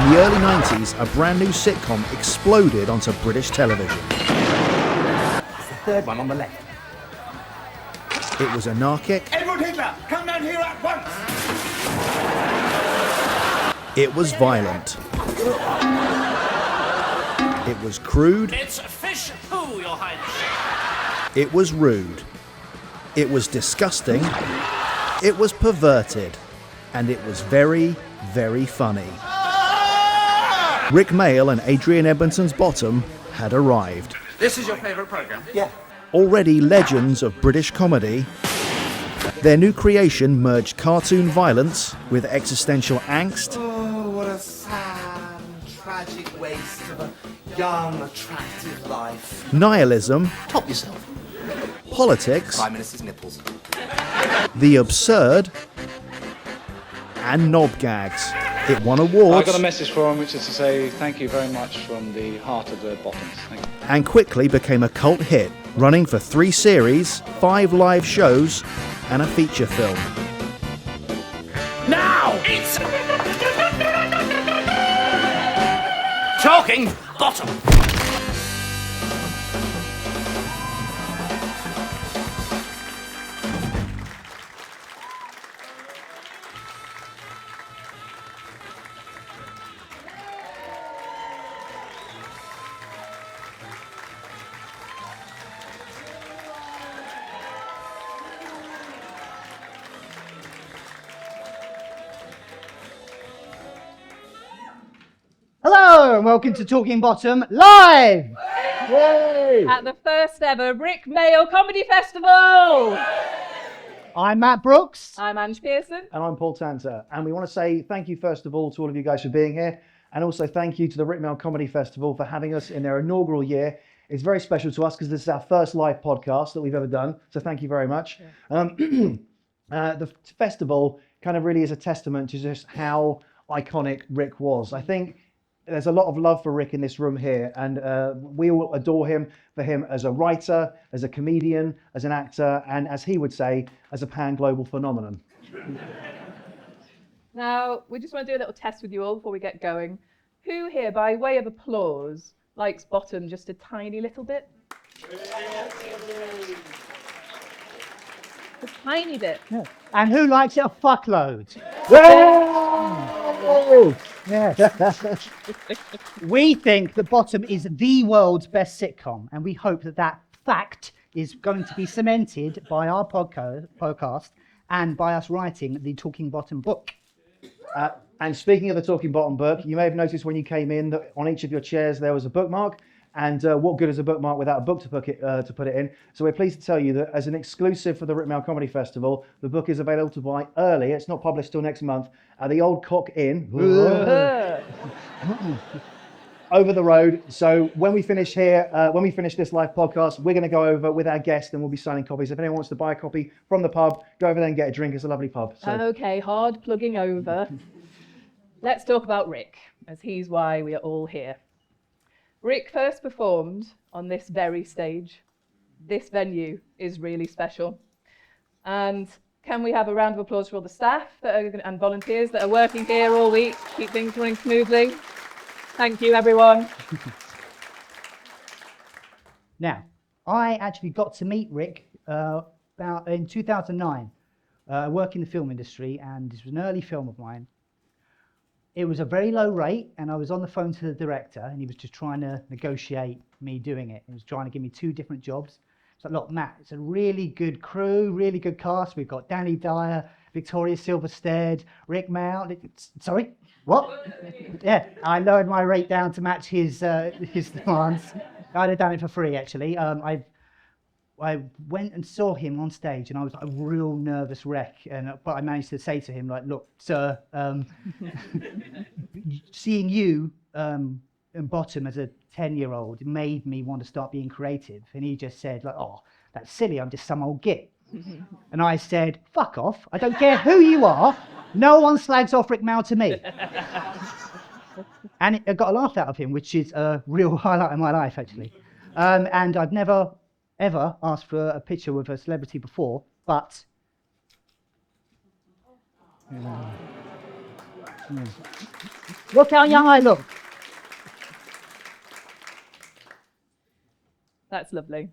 In the early 90s, a brand new sitcom exploded onto British television. It's the third one on the left. It was anarchic. Edward Hitler, come down here at once! It was violent. It was crude. It's fish poo, Your Highness. It was rude. It was disgusting. It was perverted. And it was very, very funny. Rik Mayall and Adrian Edmonton's Bottom had arrived. This is your favourite programme? Yeah. Already legends of British comedy, their new creation merged cartoon violence with existential angst. Oh, what a sad and tragic waste of a young, attractive life. Nihilism, Top yourself. politics, Prime Minister's nipples. the absurd, and knob gags. It won awards. I got a message for him, which is to say thank you very much from the heart of the Bottoms. Thank you. And quickly became a cult hit, running for 3 series, 5 live shows, and a feature film. Now it's Talking Bottom. Hello and welcome to Talking Bottom live! Yay! At the first ever Rik Mayall Comedy Festival. I'm Matt Brooks. I'm Ange Pearson. And I'm Paul Tanter. And we want to say thank you, first of all, to all of you guys for being here. And also thank you to the Rik Mayall Comedy Festival for having us in their inaugural year. It's very special to us because this is our first live podcast that we've ever done. So thank you very much. Yeah. The festival kind of really is a testament to just how iconic Rik was. I think there's a lot of love for Rik in this room here, and we all adore him for him as a writer, as a comedian, as an actor, and as he would say, as a pan-global phenomenon. Now, we just want to do a little test with you all before we get going. Who here, by way of applause, likes Bottom just a tiny little bit? A tiny bit. Yeah. And who likes it a fuckload? Yeah. We think that Bottom is the world's best sitcom, and we hope that that fact is going to be cemented by our podcast and by us writing the Talking Bottom book. And speaking of the Talking Bottom book, you may have noticed when you came in that on each of your chairs there was a bookmark. And what good is a bookmark without a book to put it in? So we're pleased to tell you that as an exclusive for the Rik Mayall Comedy Festival, the book is available to buy early. It's not published till next month at the Old Cock Inn over the road. So when we finish here, when we finish this live podcast, we're going to go over with our guest and we'll be signing copies. If anyone wants to buy a copy from the pub, go over there and get a drink. It's a lovely pub. So. Okay, hard plugging over. Let's talk about Rik, as he's why we are all here. Rik first performed on this very stage. This venue is really special. And can we have a round of applause for all the staff and volunteers that are working here all week, keep things running smoothly? Thank you, everyone. Now, I actually got to meet Rik about in 2009. I work in the film industry, and this was an early film of mine. It was a very low rate, and I was on the phone to the director, and he was just trying to negotiate me doing it. He was trying to give me 2 different jobs. So look, Matt, it's a really good crew, really good cast. We've got Danny Dyer, Victoria Silverstead, Rik Mayall. Sorry, what? Yeah, I lowered my rate down to match his demands. I'd have done it for free, actually. I went and saw him on stage, and I was a real nervous wreck. But I managed to say to him, like, "Look, sir, seeing you in Bottom as a 10-year-old made me want to start being creative." And he just said, like, "Oh, that's silly. I'm just some old git." And I said, "Fuck off. I don't care who you are. No one slags off Rik Mayall to me." And I got a laugh out of him, which is a real highlight of my life, actually. And I've never ever asked for a picture with a celebrity before, but Look how young I look. That's lovely.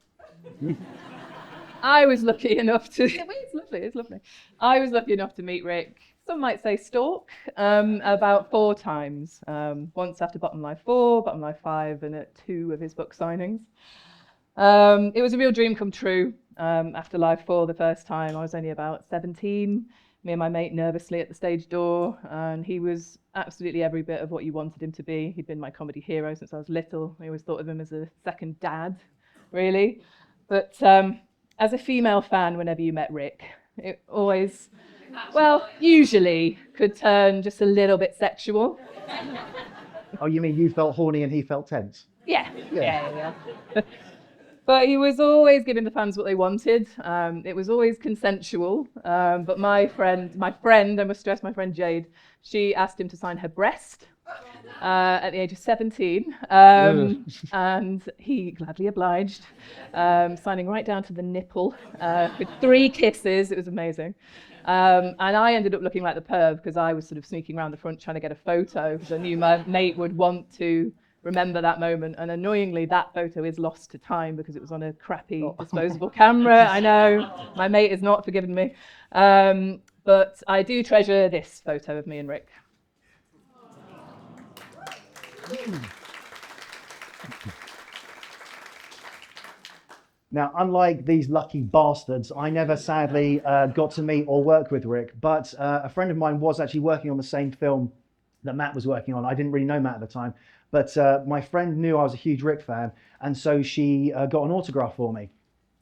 I was lucky enough to. It's lovely. It's lovely. I was lucky enough to meet Rik. Some might say stalk, about 4 times. Once after Bottom Life 4, Bottom Life 5, and at 2 of his book signings. It was a real dream come true. After Life 4, the first time, I was only about 17. Me and my mate nervously at the stage door, and he was absolutely every bit of what you wanted him to be. He'd been my comedy hero since I was little. I always thought of him as a second dad, really. But as a female fan, whenever you met Rik, it always, well, usually could turn just a little bit sexual. Oh, you mean you felt horny and he felt tense? Yeah. But he was always giving the fans what they wanted. It was always consensual. But my friend, I must stress, my friend Jade, she asked him to sign her breast at the age of 17. And he gladly obliged, signing right down to the nipple with 3 kisses. It was amazing. And I ended up looking like the perv because I was sort of sneaking around the front trying to get a photo because I knew my mate would want to remember that moment. And annoyingly, that photo is lost to time because it was on a crappy disposable camera. I know, my mate has not forgiven me. But I do treasure this photo of me and Rik. Now, unlike these lucky bastards, I never sadly got to meet or work with Rik, but a friend of mine was actually working on the same film that Matt was working on. I didn't really know Matt at the time, but my friend knew I was a huge Rik fan, and so she got an autograph for me.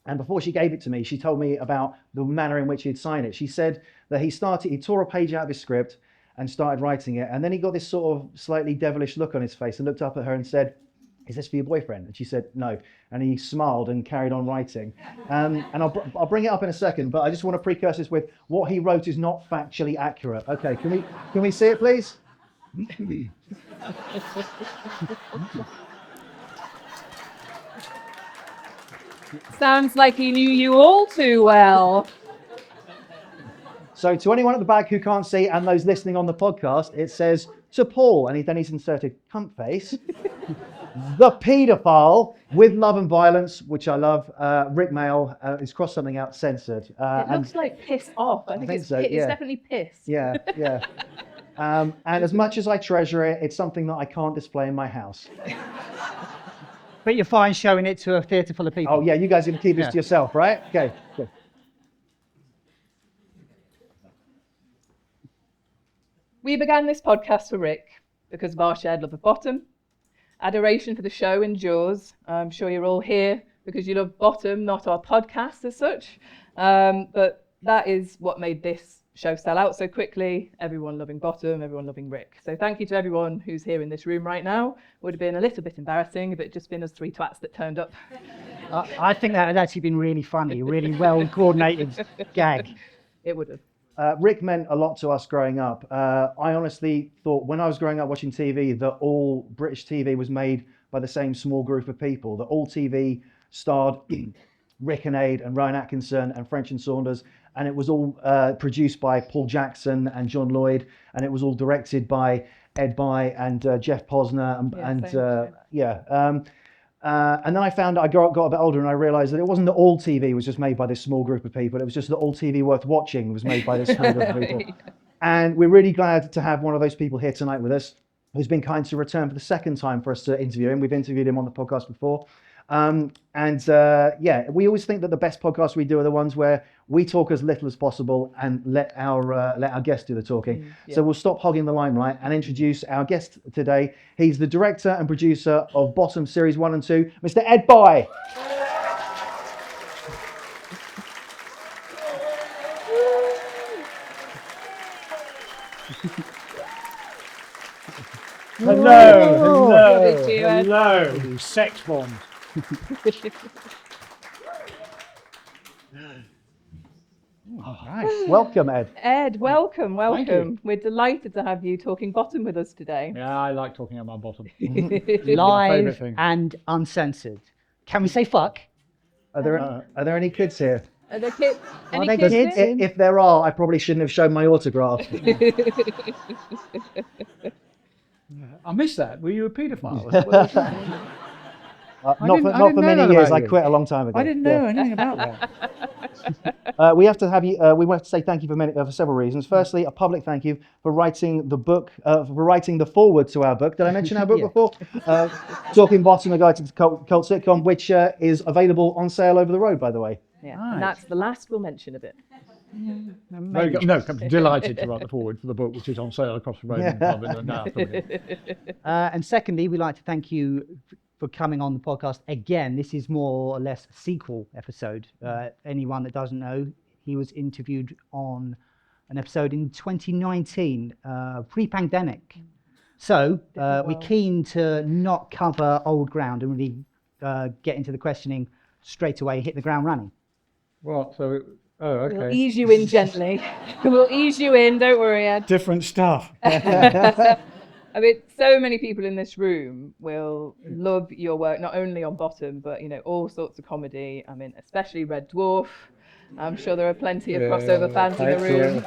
And before she gave it to me, she told me about the manner in which he'd sign it. She said that he tore a page out of his script and started writing it, and then he got this sort of slightly devilish look on his face and looked up at her and said, "Is this for your boyfriend?" And she said, "No." And he smiled and carried on writing. And I'll bring it up in a second, but I just want to precursor this with what he wrote is not factually accurate. Okay, can we see it, please? Sounds like he knew you all too well. So to anyone at the back who can't see and those listening on the podcast, it says, "To Paul," and then he's inserted cunt face. "The paedophile with love and violence," which I love. Rik Mayall has crossed something out, censored. It looks like piss off. I think it's so, it's yeah. definitely piss. Yeah. And as much as I treasure it, it's something that I can't display in my house. But you're fine showing it to a theatre full of people. Oh yeah, you guys can keep this to yourself, right? Okay. Good. We began this podcast for Rik because of our shared love of Bottom, adoration for the show endures. I'm sure you're all here because you love Bottom, not our podcast as such. But that is what made this show sell out so quickly. Everyone loving Bottom, everyone loving Rik. So thank you to everyone who's here in this room right now. Would have been a little bit embarrassing if it just been us 3 twats that turned up. I think that had actually been really funny, really well coordinated gag. It would have. Rik meant a lot to us growing up. I honestly thought when I was growing up watching TV that all British TV was made by the same small group of people, that all TV starred Rik and Ade and Rowan Atkinson and French and Saunders, and it was all produced by Paul Jackson and John Lloyd, and it was all directed by Ed Bye and Jeff Posner and then I found I got a bit older and I realised that it wasn't that all TV was just made by this small group of people. It was just that all TV worth watching was made by this small group of people. And we're really glad to have one of those people here tonight with us, who's been kind to return for the second time for us to interview him. We've interviewed him on the podcast before. We always think that the best podcasts we do are the ones where we talk as little as possible and let our guests do the talking. So we'll stop hogging the limelight and introduce our guest today. He's the director and producer of Bottom Series 1 and 2, Mr. Ed Bye. Hello, sex bomb. Nice. Welcome, Ed. Ed, welcome. Thank you. We're delighted to have you talking Bottom with us today. Yeah, I like talking about Bottom. Live favourite thing. and uncensored. Can we say fuck? Are there any kids here? Are there kids? Any there kids? kids? in? If there are, I probably shouldn't have shown my autograph. I missed that. Were you a paedophile? Not didn't- for, I not didn't for know many that years. about I you. quit a long time ago. I didn't know anything about that. We have to have you. We want to say thank you for several reasons. Firstly, a public thank you for writing the book, for writing the foreword to our book. Did I mention our book Yeah. before? Talking Bottom, a guide to the cult sitcom, which is available on sale over the road, by the way. Yeah, Nice. and that's the last we'll mention of it. Very good. No, I'm delighted to write the forward for the book, which is on sale across the road in the pub in now. And secondly, we'd like to thank you for coming on the podcast again. This is more or less a sequel episode. Anyone that doesn't know, he was interviewed on an episode in 2019, pre-pandemic. So we're keen to not cover old ground and really get into the questioning straight away, hit the ground running. What? So, oh, We'll okay. ease you in gently. We'll ease you in, don't worry, Ed. Different stuff. I mean, so many people in this room will love your work, not only on Bottom, but, you know, all sorts of comedy. I mean, especially Red Dwarf. I'm sure there are plenty of crossover fans in the room.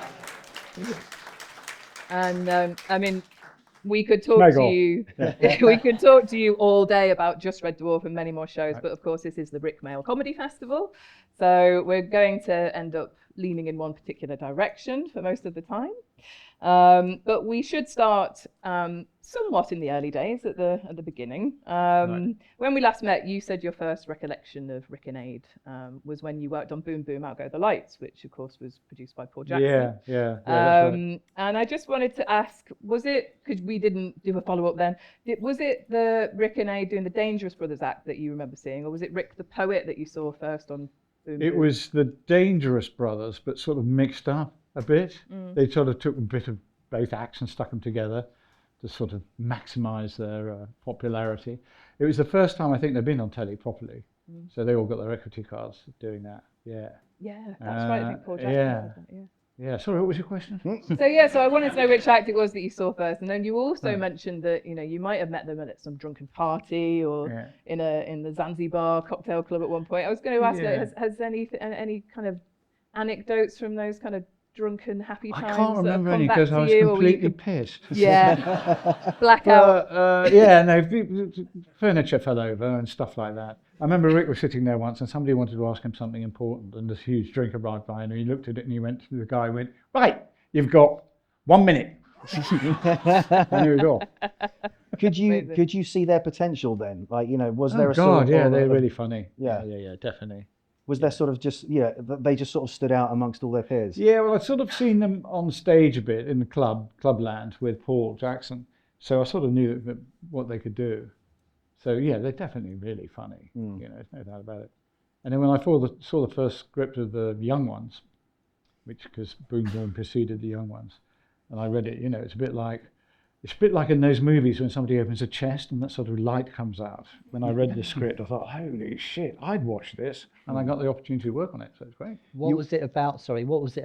And, I mean, we could talk Meg to off. you. We could talk to you all day about just Red Dwarf and many more shows. But of course, this is the Rik Mayall Comedy Festival, so we're going to end up leaning in one particular direction for most of the time. But we should start somewhat in the early days, at the beginning. When we last met, you said your first recollection of Rik and Ade was when you worked on Boom Boom Out Go the Lights, which of course was produced by Paul Jackson. Yeah, that's right. And I just wanted to ask, was it, because we didn't do a follow-up then, was it the Rik and Ade doing the Dangerous Brothers act that you remember seeing, or was it Rik the Poet that you saw first on Boom It Boom? was the Dangerous Brothers, but sort of mixed up a bit. They sort of took a bit of both acts and stuck them together to sort of maximise their popularity. It was the first time I think they've been on telly properly, so they all got their equity cards doing that. Yeah. Yeah, that's right. I think Paul Jackson said that, Yeah. Sorry, what was your question? So I wanted to know which act it was that you saw first, and then you also mentioned that you might have met them at some drunken party or in the Zanzibar cocktail club at one point. I was going to ask, has any kind of anecdotes from those kind of drunken happy times? I can't remember that have any come because back I to was you, or completely pissed. Yeah, blackout. No, furniture fell over and stuff like that. I remember Rik was sitting there once and somebody wanted to ask him something important, and this huge drink arrived by and he looked at it and he went to the guy and went, "Right, you've got 1 minute." And he was off. Could you see their potential then? Like, was there a sort of... they're really funny. Yeah. Yeah, definitely. Was there sort of they just sort of stood out amongst all their peers? Yeah, well, I'd sort of seen them on stage a bit in the clubland with Paul Jackson, so I sort of knew what they could do. So yeah, they're definitely really funny. There's no doubt about it. And then when I saw the first script of the Young Ones, because Boom Boom preceded the Young Ones, and I read it, it's a bit like in those movies when somebody opens a chest and that sort of light comes out. When I read the script, I thought, holy shit, I'd watch this, and I got the opportunity to work on it, so it's great. What was it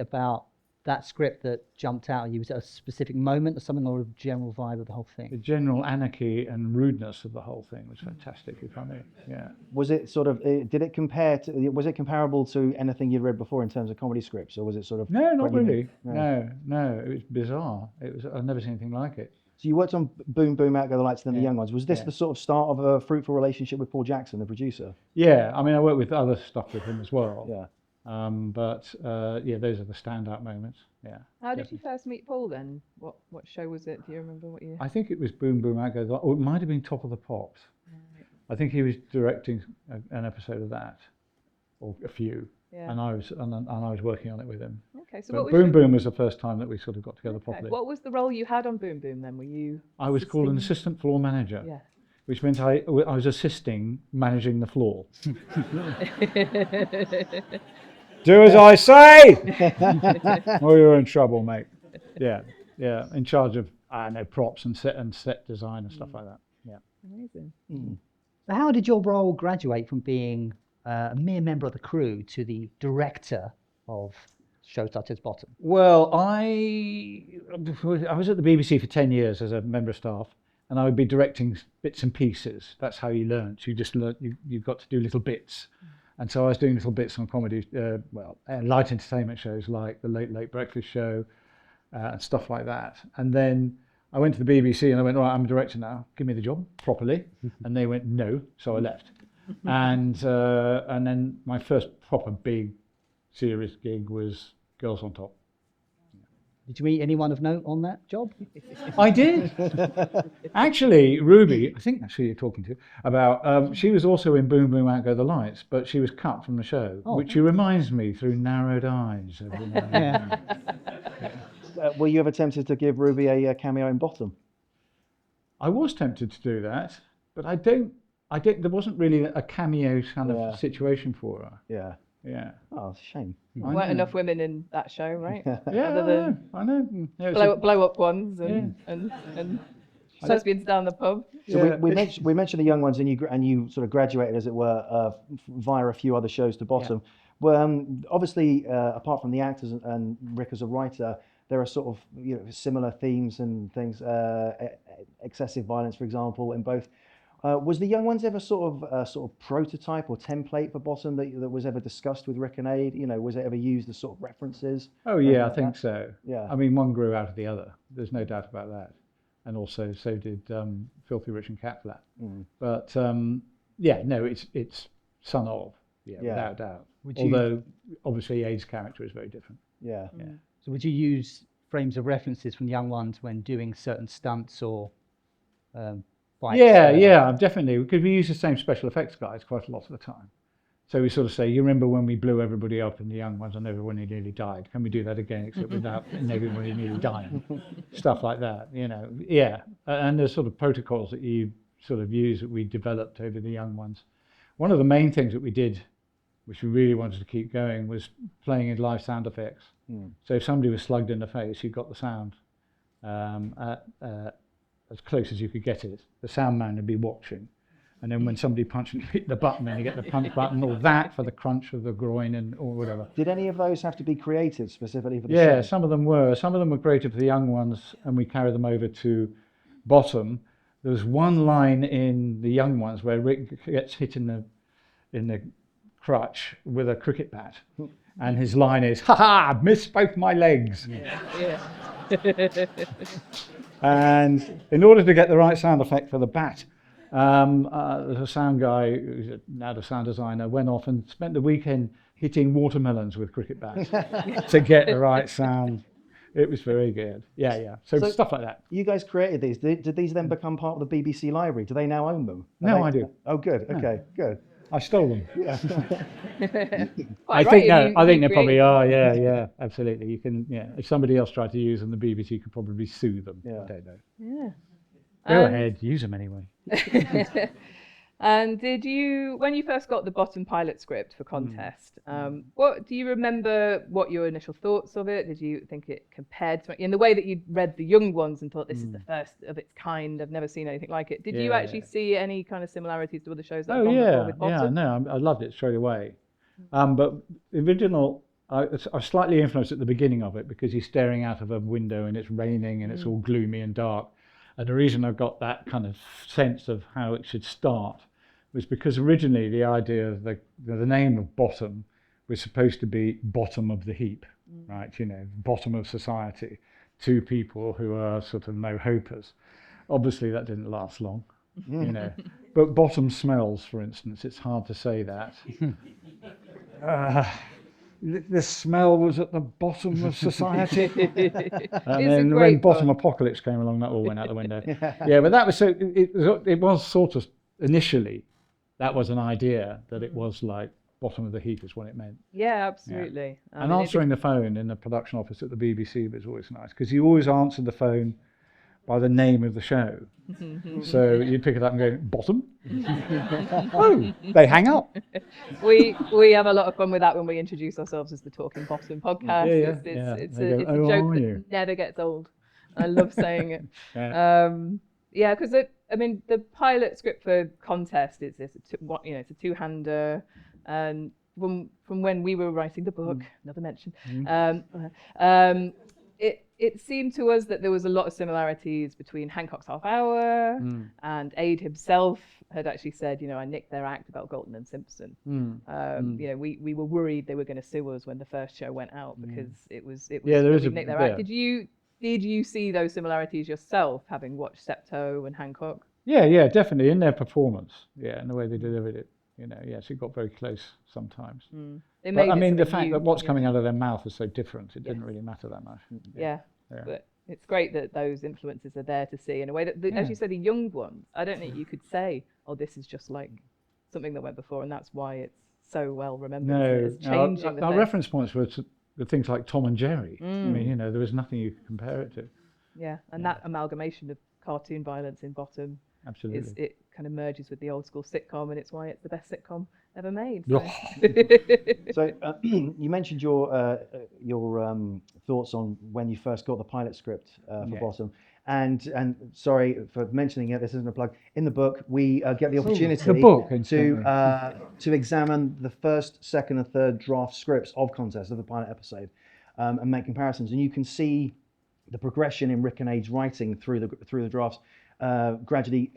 about that script that jumped out at you? Was it a specific moment or something, or a general vibe of the whole The thing? general anarchy and rudeness of the whole thing was fantastically funny. Yeah. Was it sort of? Was it comparable to anything you'd read before in terms of comedy scripts, or was it sort of? No, not quite unique? really. No, it was bizarre. I've never seen anything like it. So you worked on Boom Boom Out Go the Lights and then the Young Ones. Was this the sort of start of a fruitful relationship with Paul Jackson, the producer? Yeah, I mean, I worked with other stuff with him as well. Yeah. But those are the standout moments. Yeah. How did you first meet Paul then? What show was it? Do you remember what year? I think it was Boom Boom Out Go the Lights, or it might have been Top of the Pops. Right. I think he was directing an episode of that, or a few. Yeah. And I was working on it with him. Okay, so but Boom Boom was the first time that we sort of got together properly. What was the role you had on Boom Boom then? Were you? I was called an assistant floor manager. Yeah. Which meant I was assisting managing the floor. Do as I say, or you're in trouble, mate. Yeah, in charge of props and set design and stuff like that. Yeah. Amazing. So how did your role graduate from being a mere member of the crew to the director of shows such as Bottom? Well, I was at the BBC for 10 years as a member of staff, and I would be directing bits and pieces. That's how you learnt. You just learnt. You got to do little bits. And so I was doing little bits on comedy, light entertainment shows like the Late Breakfast Show and stuff like that. And then I went to the BBC and I went, right, I'm a director now, give me the job properly. And they went, no, so I left. And then my first proper big serious gig was Girls on Top. Did you meet anyone of note on that job? I did. Actually, Ruby, I think that's who you're talking to, about, she was also in Boom Boom Out Go the Lights, but she was cut from the show, which reminds me through narrowed eyes. Every now and then. Were you ever tempted to give Ruby a cameo in Bottom? I was tempted to do that, but I don't, there wasn't really a cameo kind of situation for her. Yeah. Yeah. Oh, it's a shame. There weren't enough women in that show, right? Yeah, Other I know. Yeah, blow up ones and lesbians down the pub. So we mentioned the young ones, and you sort of graduated, as it were, via a few other shows to Bottom. Yeah. Well, obviously, apart from the actors and Rik as a writer, there are sort of similar themes and things. Excessive violence, for example, in both. Was the young ones ever sort of prototype or template for Bottom that was ever discussed with Rik and Ade? Was it ever used as sort of references? Oh yeah, I think so. Yeah. I mean, one grew out of the other. There's no doubt about that. And also, so did Filthy Rich and Cat Flap. But it's son of, without doubt. Although obviously Ade's character is very different. Yeah. So would you use frames of references from young ones when doing certain stunts or? Yeah, definitely, because we use the same special effects guys quite a lot of the time. So we sort of say, you remember when we blew everybody up in the young ones and everyone nearly died? Can we do that again, except without everybody nearly dying? Stuff like that, Yeah, and there's sort of protocols that you sort of use that we developed over the young ones. One of the main things that we did, which we really wanted to keep going, was playing in live sound effects. So if somebody was slugged in the face, you got the sound as close as you could get it. The sound man would be watching. And then when somebody punched and hit the button, then you get the punch button, or that for the crunch of the groin or whatever. Did any of those have to be created specifically for the show? Yeah, some of them were. Some of them were created for the young ones, and we carried them over to Bottom. There was one line in the young ones where Rik gets hit in the crutch with a cricket bat. And his line is, "Ha ha, missed both my legs." Yeah. And in order to get the right sound effect for the bat, the sound guy, who's now the sound designer, went off and spent the weekend hitting watermelons with cricket bats to get the right sound. It was very good. Yeah. So stuff like that. You guys created these. Did these then become part of the BBC library? Do they now own them? I do. Oh, good. Okay, good. I stole them. Yeah. I think they probably are. Yeah, absolutely. You can. Yeah, if somebody else tried to use them, the BBC could probably sue them. Yeah. I don't know. Yeah. Go ahead, use them anyway. And did you, when you first got the Bottom pilot script for contest, what do you remember? What your initial thoughts of it? Did you think it compared to, in the way that you read the young ones and thought this is the first of its kind? I've never seen anything like it. Did you actually see any kind of similarities to other shows that have gone before with Bottom? I loved it straight away. But the original, I was slightly influenced at the beginning of it because he's staring out of a window and it's raining and it's all gloomy and dark. And the reason I got that kind of sense of how it should start was because originally the idea of the name of Bottom was supposed to be bottom of the heap, right? Bottom of society, two people who are sort of no-hopers. Obviously that didn't last long, But Bottom smells, for instance, it's hard to say that. The smell was at the bottom of society. And then when Bottom Apocalypse came along, that all went out the window. Yeah, but that was so, it was sort of, initially, that was an idea that it was like bottom of the heap is what it meant. Yeah, absolutely. Yeah. And answering the phone in the production office at the BBC was always nice, because you always answered the phone by the name of the show. So you'd pick it up and go, Bottom? Oh, they hang up. We have a lot of fun with that when we introduce ourselves as the Talking Bottom podcast. It's a joke that never gets old. I love saying it. Because the pilot script for contest is it's a two-hander, and from when we were writing the book, another mention, it seemed to us that there was a lot of similarities between Hancock's Half Hour and Ade himself had actually said, you know, I nicked their act about Galton and Simpson. You know, we were worried they were going to sue us when the first show went out because it was there is we a nicked their act. yeah. Did you see those similarities yourself, having watched Septo and Hancock? Yeah, definitely in their performance. Yeah, and the way they delivered it. You know, yes, it got very close sometimes. They But made I it mean, the something fact new, that what's yeah. coming out of their mouth is so different, it didn't really matter that much. Yeah. Yeah. But it's great that those influences are there to see in a way that, as you said, the young ones, I don't think you could say, oh, this is just like something that went before, and that's why it's so well remembered. No, It's changing our the reference points were to the things like Tom and Jerry. I mean, you know, there was nothing you could compare it to. Yeah, and that amalgamation of cartoon violence in Bottom Absolutely. it kind of merges with the old school sitcom, and it's why it's the best sitcom ever made. So you mentioned your thoughts on when you first got the pilot script for Bottom, and sorry for mentioning it. This isn't a plug. In the book, we get the opportunity the book, to examine the first, second, and third draft scripts of Contest of the pilot episode, and make comparisons. And you can see the progression in Rik and Ade's writing through the drafts, gradually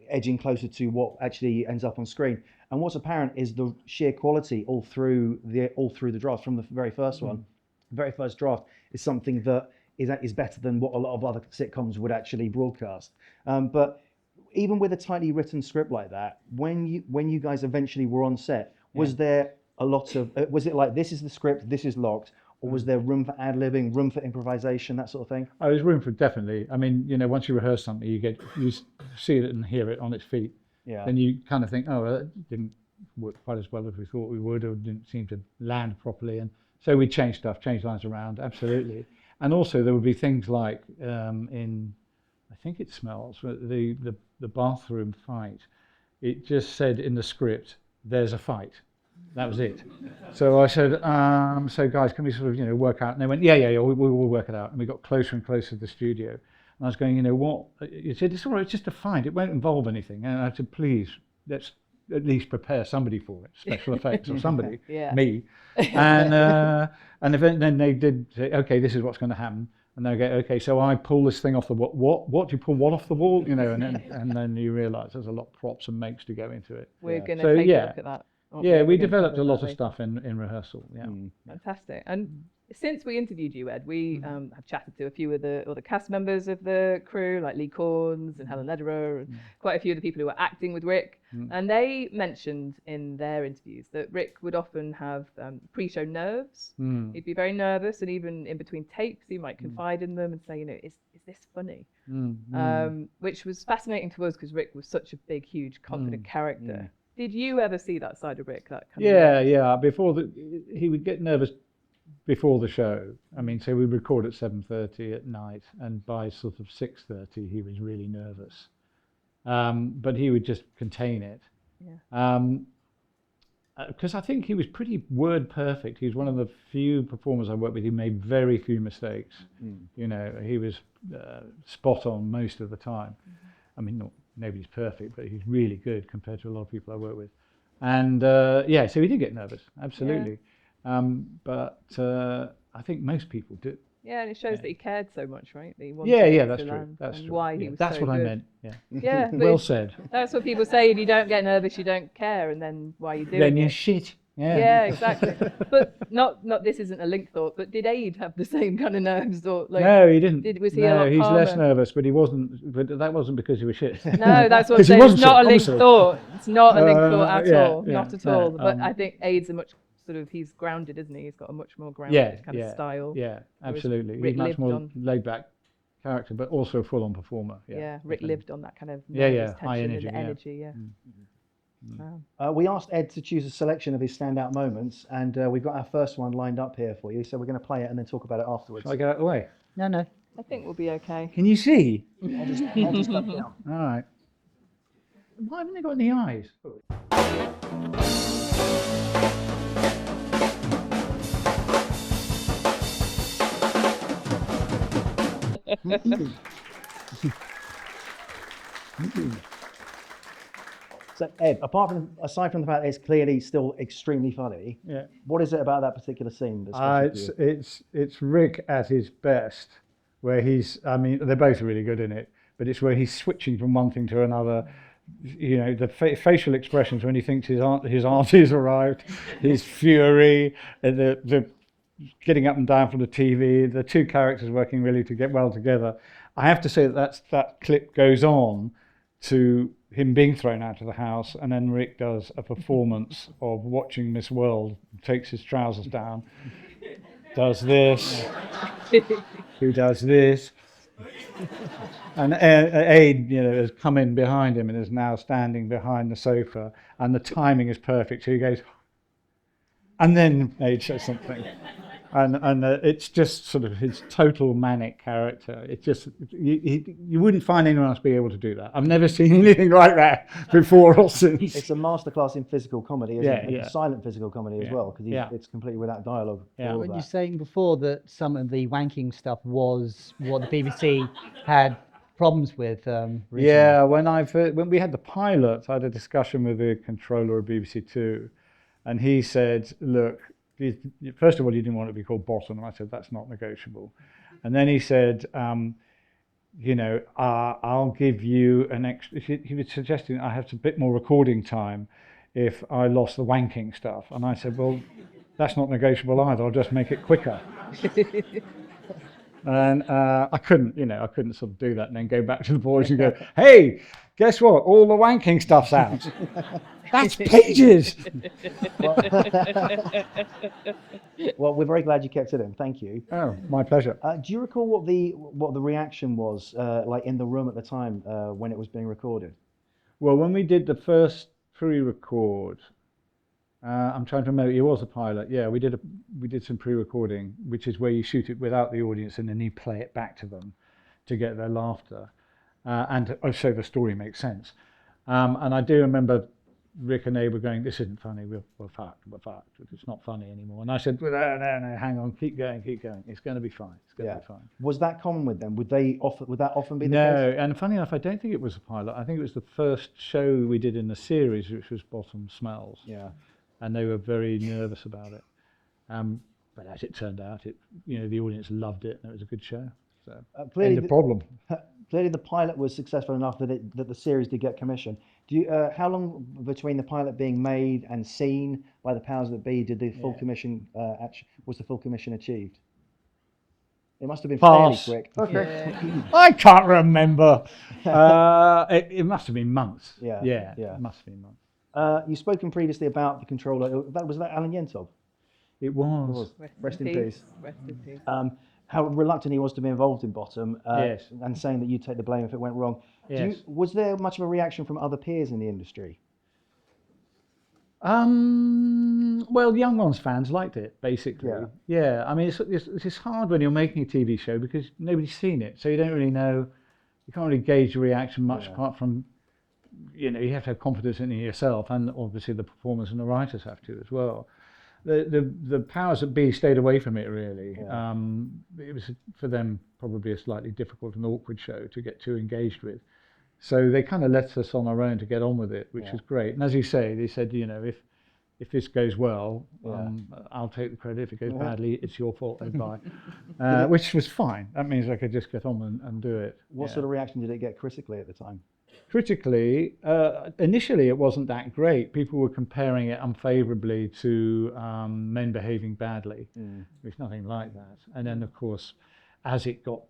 edging closer to what actually ends up on screen. And what's apparent is the sheer quality all through the drafts from the very first one. The very first draft is something that is better than what a lot of other sitcoms would actually broadcast. But even with a tightly written script like that, when you guys eventually were on set, was there a lot of was it like, this is the script, this is locked? Or was there room for ad-libbing, room for improvisation, that sort of thing? Oh, there's room for definitely. I mean, you know, once you rehearse something, you see it and hear it on its feet. Yeah. Then you kind of think, oh, well, that didn't work quite as well as we thought we would, or didn't seem to land properly. And so we changed lines around, absolutely. And also there would be things like in, I think it Smells, the bathroom fight. It just said in the script, there's a fight. That was it. So I said, so guys, can we sort of, you know, work out? And they went, yeah, we will work it out. And we got closer and closer to the studio. And I was going, you know, what? You said, it's all right, it's just a fight. It won't involve anything. And I said, please, let's at least prepare somebody for it, special effects or somebody, me. And then they did say, okay, this is what's going to happen. And they go, okay, so I pull this thing off the wall. What? Do you pull what off the wall? You know, and then you realise there's a lot of props and makes to go into it. We're going to take a look at that. Yeah, we developed a lot of stuff in rehearsal. Yeah, fantastic. And since we interviewed you, Ed, we have chatted to a few of the other cast members of the crew, like Lee Corns and Helen Lederer, and quite a few of the people who were acting with Rik. And they mentioned in their interviews that Rik would often have pre-show nerves. He'd be very nervous, and even in between takes, he might confide in them and say, you know, is this funny? Which was fascinating to us because Rik was such a big, huge, confident character. Did you ever see that side of Rik? That kind of yeah. He would get nervous before the show. I mean, so we record at 7:30 at night, and by sort of 6:30 he was really nervous. But he would just contain it. Because I think he was pretty word perfect. He was one of the few performers I worked with who made very few mistakes. You know, he was spot on most of the time. I mean, nobody's perfect, but he's really good compared to a lot of people I work with. And so he did get nervous, absolutely. But I think most people do. Yeah, and it shows that he cared so much, right? That he wanted that's to true. land, That's and true. why he was that's so what good. I meant. Yeah, Well said. That's what people say. If you don't get nervous, you don't care, and then why are you doing Then you're it? shit. Yeah, exactly. But not. This isn't a link thought. But did Ade have the same kind of nerves? Or like? No, he didn't. Was he a lot he's calmer? less nervous, but he wasn't. But that wasn't because he was shit. No, that's what I'm 'Cause he saying. It's wasn't not a shit, link obviously. thought. It's not a link thought at all. yeah, Not at no, all. But I think Ade's a much sort of, he's grounded, isn't he? He's got a much more grounded kind of style. Yeah, Whereas absolutely. Rik He's much lived more on- laid back character, but also a full-on performer. Yeah, Rik lived on that kind of Yeah, nervous high tension energy, and energy. We asked Ed to choose a selection of his standout moments, and we've got our first one lined up here for you. So we're going to play it and then talk about it afterwards. Shall I get out of the way? No. I think we'll be okay. Can you see? I'll just duck down. All right. Why haven't they got any eyes? So Ed, aside from the fact that it's clearly still extremely funny, what is it about that particular scene that's special to you? It's Rik at his best. where I mean, they're both really good in it, but it's where he's switching from one thing to another. You know, the facial expressions when he thinks his auntie's arrived, his fury, the getting up and down from the TV, the two characters working really to get well together. I have to say that clip goes on to him being thrown out of the house, and then Rik does a performance of watching Miss World, takes his trousers down, does this, who does this, and Ade, you know, has come in behind him and is now standing behind the sofa, and the timing is perfect. So he goes, and then Ade says something. And it's just sort of his total manic character. It's just, you wouldn't find anyone else be able to do that. I've never seen anything like that before or since. It's a masterclass in physical comedy, isn't it? Yeah. It's silent physical comedy as well, because it's completely without dialogue. Yeah. all When of you're that. saying before that some of the wanking stuff was what the BBC had problems with. Originally. Yeah, when we had the pilot, I had a discussion with the controller of BBC Two, and he said, look, first of all, you didn't want it to be called Bottom. I said, that's not negotiable. And then he said, you know, I'll give you an extra, he was suggesting I have a bit more recording time if I lost the wanking stuff. And I said, well, that's not negotiable either. I'll just make it quicker. And I couldn't sort of do that and then go back to the boys and go, hey, guess what? All the wanking stuff's out. That's pages. Well, we're very glad you kept it in. Thank you. Oh, my pleasure. Do you recall what the reaction was like in the room at the time when it was being recorded? Well, when we did the first pre-record, I'm trying to remember. It was a pilot. Yeah, we did some pre-recording, which is where you shoot it without the audience and then you play it back to them to get their laughter and so the story makes sense. And I do remember Rik and Ade were going, this isn't funny, we're fucked, it's not funny anymore. And I said, well, no, hang on, keep going, it's going to be fine, be fine. Was that common with them? Would that often be the case? No, and funny enough, I don't think it was a pilot. I think it was the first show we did in the series, which was Bottom Smells. Yeah. And they were very nervous about it. But as it turned out, the audience loved it and it was a good show. So clearly the problem. Clearly, the pilot was successful enough that the series did get commissioned. Do you? How long between the pilot being made and seen by the powers that be did the full commission? Was the full commission achieved? It must have been Pass. fairly quick. Okay. Yeah. I can't remember. It must have been months. Yeah. It must have been months. You've spoken previously about the controller. Was that Alan Yentov? It was. Rest in peace. Rest in peace. How reluctant he was to be involved in Bottom, Yes. and saying that you'd take the blame if it went wrong. Yes. Was there much of a reaction from other peers in the industry? Well, Young Ones fans liked it, basically. Yeah. I mean, it's hard when you're making a TV show because nobody's seen it, so you don't really know. You can't really gauge the reaction much apart from, you have to have confidence in it yourself, and obviously the performers and the writers have to as well. The powers that be stayed away from it, really. Yeah. It was, for them, probably a slightly difficult and awkward show to get too engaged with. So they kind of let us on our own to get on with it, which was great. And as you say, they said, if this goes well, I'll take the credit. If it goes badly, it's your fault, goodbye. Which was fine. That means I could just get on and do it. What sort of reaction did it get critically at the time? Critically, initially it wasn't that great. People were comparing it unfavourably to Men Behaving Badly. There's nothing like that. And then, of course, as it got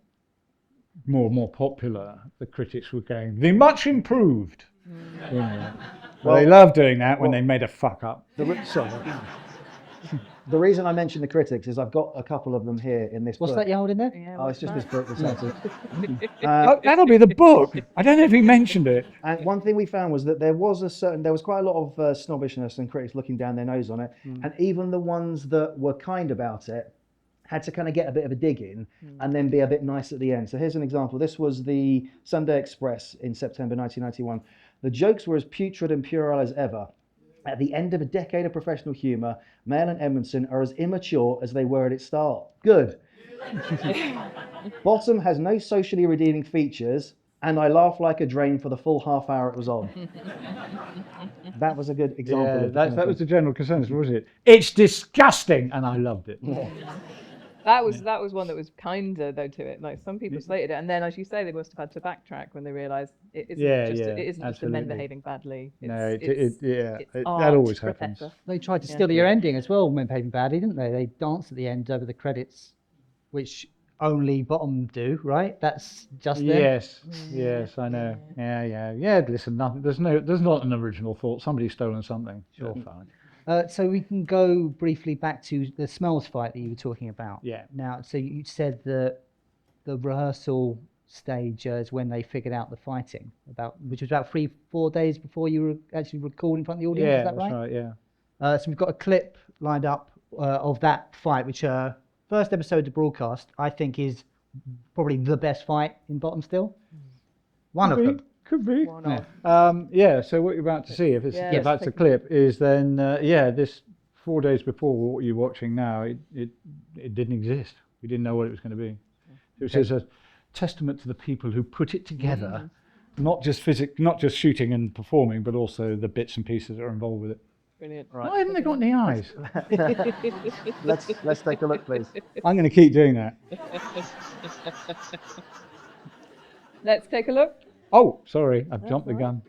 more and more popular, the critics were going, "The much improved." Well, they love doing that when they made a fuck up. The reason I mention the critics is I've got a couple of them here in this What's book. that you're holding there? Yeah, Oh, it's just this book. That'll be the book. I don't know if he mentioned it. And one thing we found was that there was quite a lot of snobbishness and critics looking down their nose on it, and even the ones that were kind about it had to kind of get a bit of a dig in and then be a bit nice at the end. So here's an example. This was the Sunday Express in September 1991. The jokes were as putrid and puerile as ever. At the end of a decade of professional humour, Mayall and Edmondson are as immature as they were at its start. Good. Bottom has no socially redeeming features, and I laughed like a drain for the full half hour it was on. That was a good example. Yeah, that was the general consensus, was it? It's disgusting, and I loved it. That was one that was kinder though to it. Like some people slated it, and then as you say, they must have had to backtrack when they realised it isn't it isn't just the men absolutely. behaving badly. No, It's that art, always happens. Professor. They tried to steal your ending as well, Men Behaving Badly, didn't they? They danced at the end over the credits, which only Bottom do, right? That's just them. Yes, I know. Yeah. Listen, there's not an original thought. Somebody's stolen something. Sure, fine. So we can go briefly back to the smells fight that you were talking about. Yeah. Now, so you said that the rehearsal stage is when they figured out the fighting, which was about 3-4 days before you were actually recording in front of the audience. Yeah, is that that's right? Yeah. So we've got a clip lined up of that fight, which first episode to broadcast, I think, is probably the best fight in Bottom Still. One of them. Could be. One of. So what you're about to see, if Yeah, that's the clip, is then this 4 days before what you're watching now, it didn't exist. We didn't know what it was going to be. Which is a testament to the people who put it together, not just shooting and performing, but also the bits and pieces that are involved with it. Brilliant. Why haven't they got any eyes? Let's take a look, please. I'm going to keep doing that. Let's take a look. Oh, sorry, I've jumped the gun.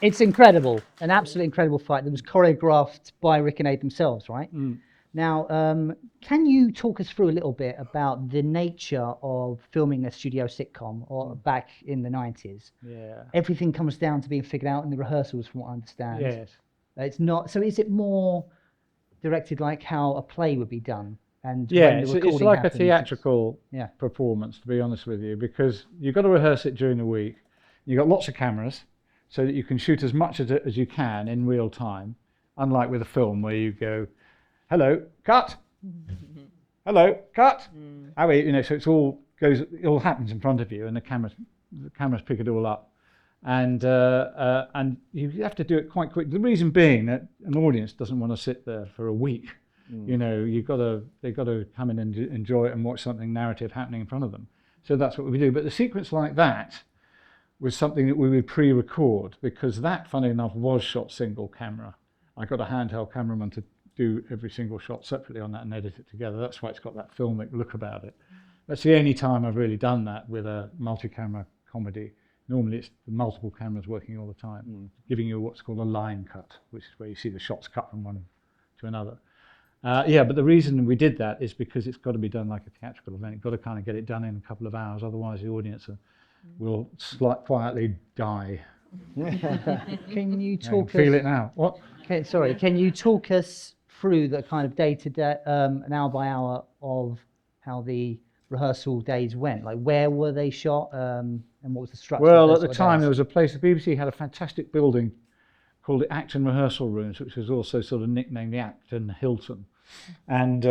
It's incredible, an absolutely incredible fight that was choreographed by Rik and Ade themselves, right? Now, can you talk us through a little bit about the nature of filming a studio sitcom or back in the 90s? Yeah. Everything comes down to being figured out in the rehearsals, from what I understand. Yes. It's not. So is it more directed like how a play would be done? And Yeah, when the it's recording like happens, a theatrical Yeah. performance, to be honest with you, because you've got to rehearse it during the week. You've got lots of cameras, so that you can shoot as much as you can in real time, unlike with a film where you go, hello, cut. Hello, cut. So it all happens in front of you, and the cameras pick it all up, and you have to do it quite quick. The reason being that an audience doesn't want to sit there for a week. They've got to come in and enjoy it and watch something narrative happening in front of them. So that's what we do. But the sequence like that was something that we would pre-record, because that, funny enough, was shot single camera. I got a handheld cameraman to do every single shot separately on that and edit it together. That's why it's got that filmic look about it. That's the only time I've really done that with a multi-camera comedy. Normally it's multiple cameras working all the time, giving you what's called a line cut, which is where you see the shots cut from one to another. But the reason we did that is because it's got to be done like a theatrical event. You've got to kind of get it done in a couple of hours, otherwise the audience will quietly die. Can you I can talk feel us? it now. What? Okay, sorry. Can you talk us through the kind of day to day, an hour by hour of how the rehearsal days went? Like, where were they shot, and what was the structure? Well, of at those the sort of time days? there was a place, the BBC had a fantastic building called the Acton Rehearsal Rooms, which was also sort of nicknamed the Acton Hilton. And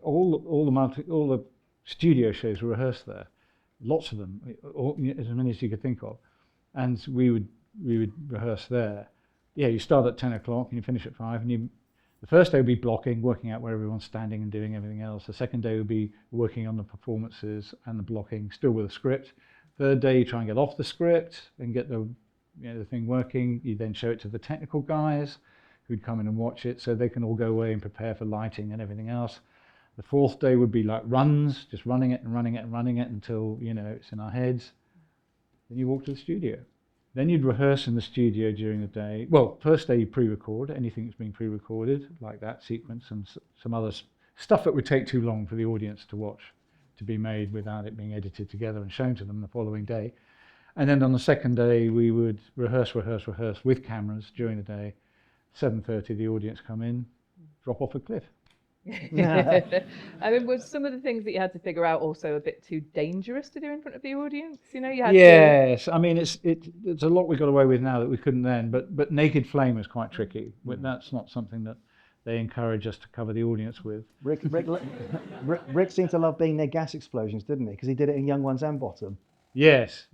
all the studio shows were rehearsed there, lots of them, as many as you could think of. And we would rehearse there. Yeah, you start at 10 o'clock and you finish at 5. And the first day would be blocking, working out where everyone's standing and doing everything else. The second day would be working on the performances and the blocking, still with a script. Third day, you try and get off the script and get the thing working. You then show it to the technical guys who'd come in and watch it, so they can all go away and prepare for lighting and everything else. The fourth day would be like runs, just running it and running it and running it until it's in our heads. Then you walk to the studio. Then you'd rehearse in the studio during the day. Well, first day you pre-record anything that's been pre-recorded, like that sequence and some other stuff that would take too long for the audience to watch, to be made without it being edited together and shown to them the following day. And then on the second day we would rehearse with cameras during the day. 7:30 the audience come in, drop off a cliff. I mean, was some of the things that you had to figure out also a bit too dangerous to do in front of the audience? You had Yes, I mean it's a lot we got away with now that we couldn't then. But naked flame is quite tricky. That's not something that they encourage us to cover the audience with. Rik seemed to love being near gas explosions, didn't he? Because he did it in Young Ones and Bottom. Yes,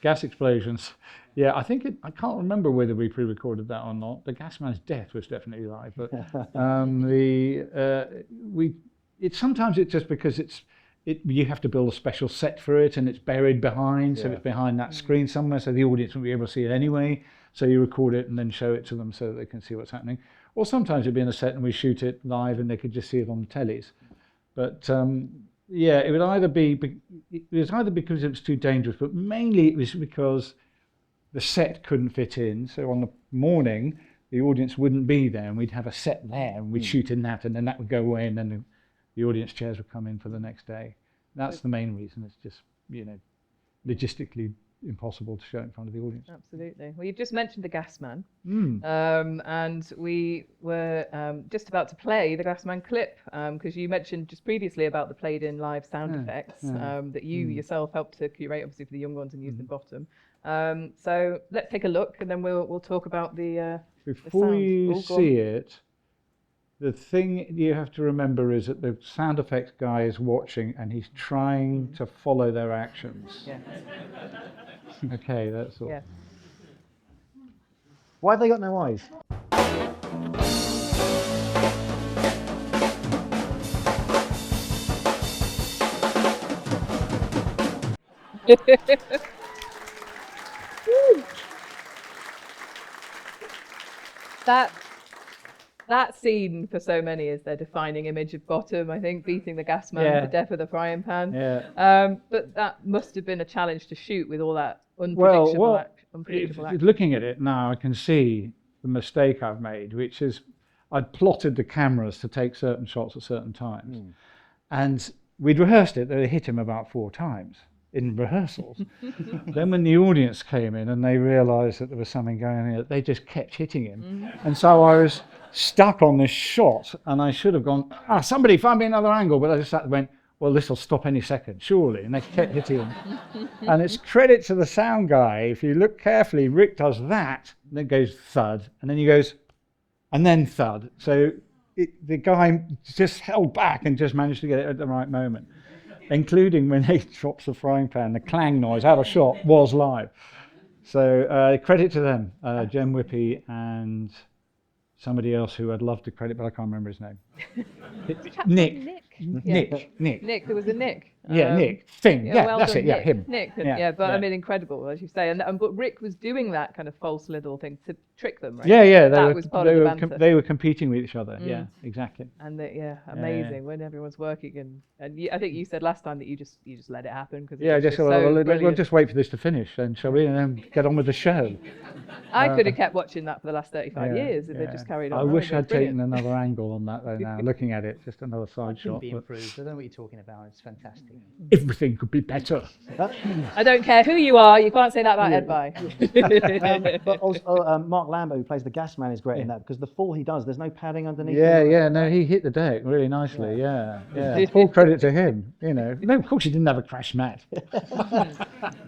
gas explosions. Yeah, I can't remember whether we pre-recorded that or not. The gas man's death was definitely live, but sometimes it's just because you have to build a special set for it, and it's buried behind, so it's behind that screen somewhere, so the audience won't be able to see it anyway. So you record it and then show it to them so that they can see what's happening. Or sometimes it'd be in a set and we shoot it live and they could just see it on the tellies. But it would either be because it was too dangerous, but mainly it was because the set couldn't fit in. So on the morning, the audience wouldn't be there, and we'd have a set there, and we'd shoot in that, and then that would go away, and then the audience chairs would come in for the next day. That's the main reason. It's just, logistically impossible to show it in front of the audience. Absolutely. Well, you've just mentioned the gas man, and we were just about to play the gas man clip, because you mentioned just previously about the played in live sound effects that you yourself helped to curate, obviously for the young ones and used in Bottom. So let's take a look, and then we'll talk about the Before you see it, the thing you have to remember is that the sound effects guy is watching and he's trying to follow their actions. Yeah. Okay, that's all. Yeah. Why have they got no eyes? That scene for so many is their defining image of Bottom, I think, beating the gas man to death with a frying pan. Yeah. But that must have been a challenge to shoot with all that unpredictable action. Looking at it now, I can see the mistake I've made, which is I'd plotted the cameras to take certain shots at certain times. And we'd rehearsed it, they hit him about 4 times in rehearsals. Then when the audience came in and they realised that there was something going on, they just kept hitting him. And so I was stuck on this shot, and I should have gone, somebody find me another angle, but I just sat and went, well, this will stop any second, surely. And they kept hitting him. And it's credit to the sound guy. If you look carefully, Rik does that, and then goes thud, and then he goes, and then thud. So the guy just held back and just managed to get it at the right moment, including when he drops the frying pan, the clang noise out of shot was live. So credit to them, Jem Whippy and somebody else who I'd love to credit, but I can't remember his name. Nick. Nick, there was a Nick. Nick. Thing. Yeah, well that's done, it. Yeah, Nick. him. Nick. I mean, incredible, as you say. But Rik was doing that kind of false little thing to trick them, right? Yeah. That was part of the banter. They were competing with each other. Yeah, exactly. And amazing when everyone's working. And I think you said last time that you just let it happen because we'll just wait for this to finish, then shall we, and then get on with the show. I could have kept watching that for the last 35 years if they just carried on. I wish I'd taken another angle on that though. Now looking at it, just another side shot. Be improved. I don't know what you're talking about. It's fantastic. Everything could be better. I don't care who you are. You can't say that about Ed Bye. But also, Mark Lambert, who plays the gas man, is great in that because the fall he does, there's no padding underneath. No, he hit the deck really nicely. Yeah. Full credit to him. No, of course he didn't have a crash mat.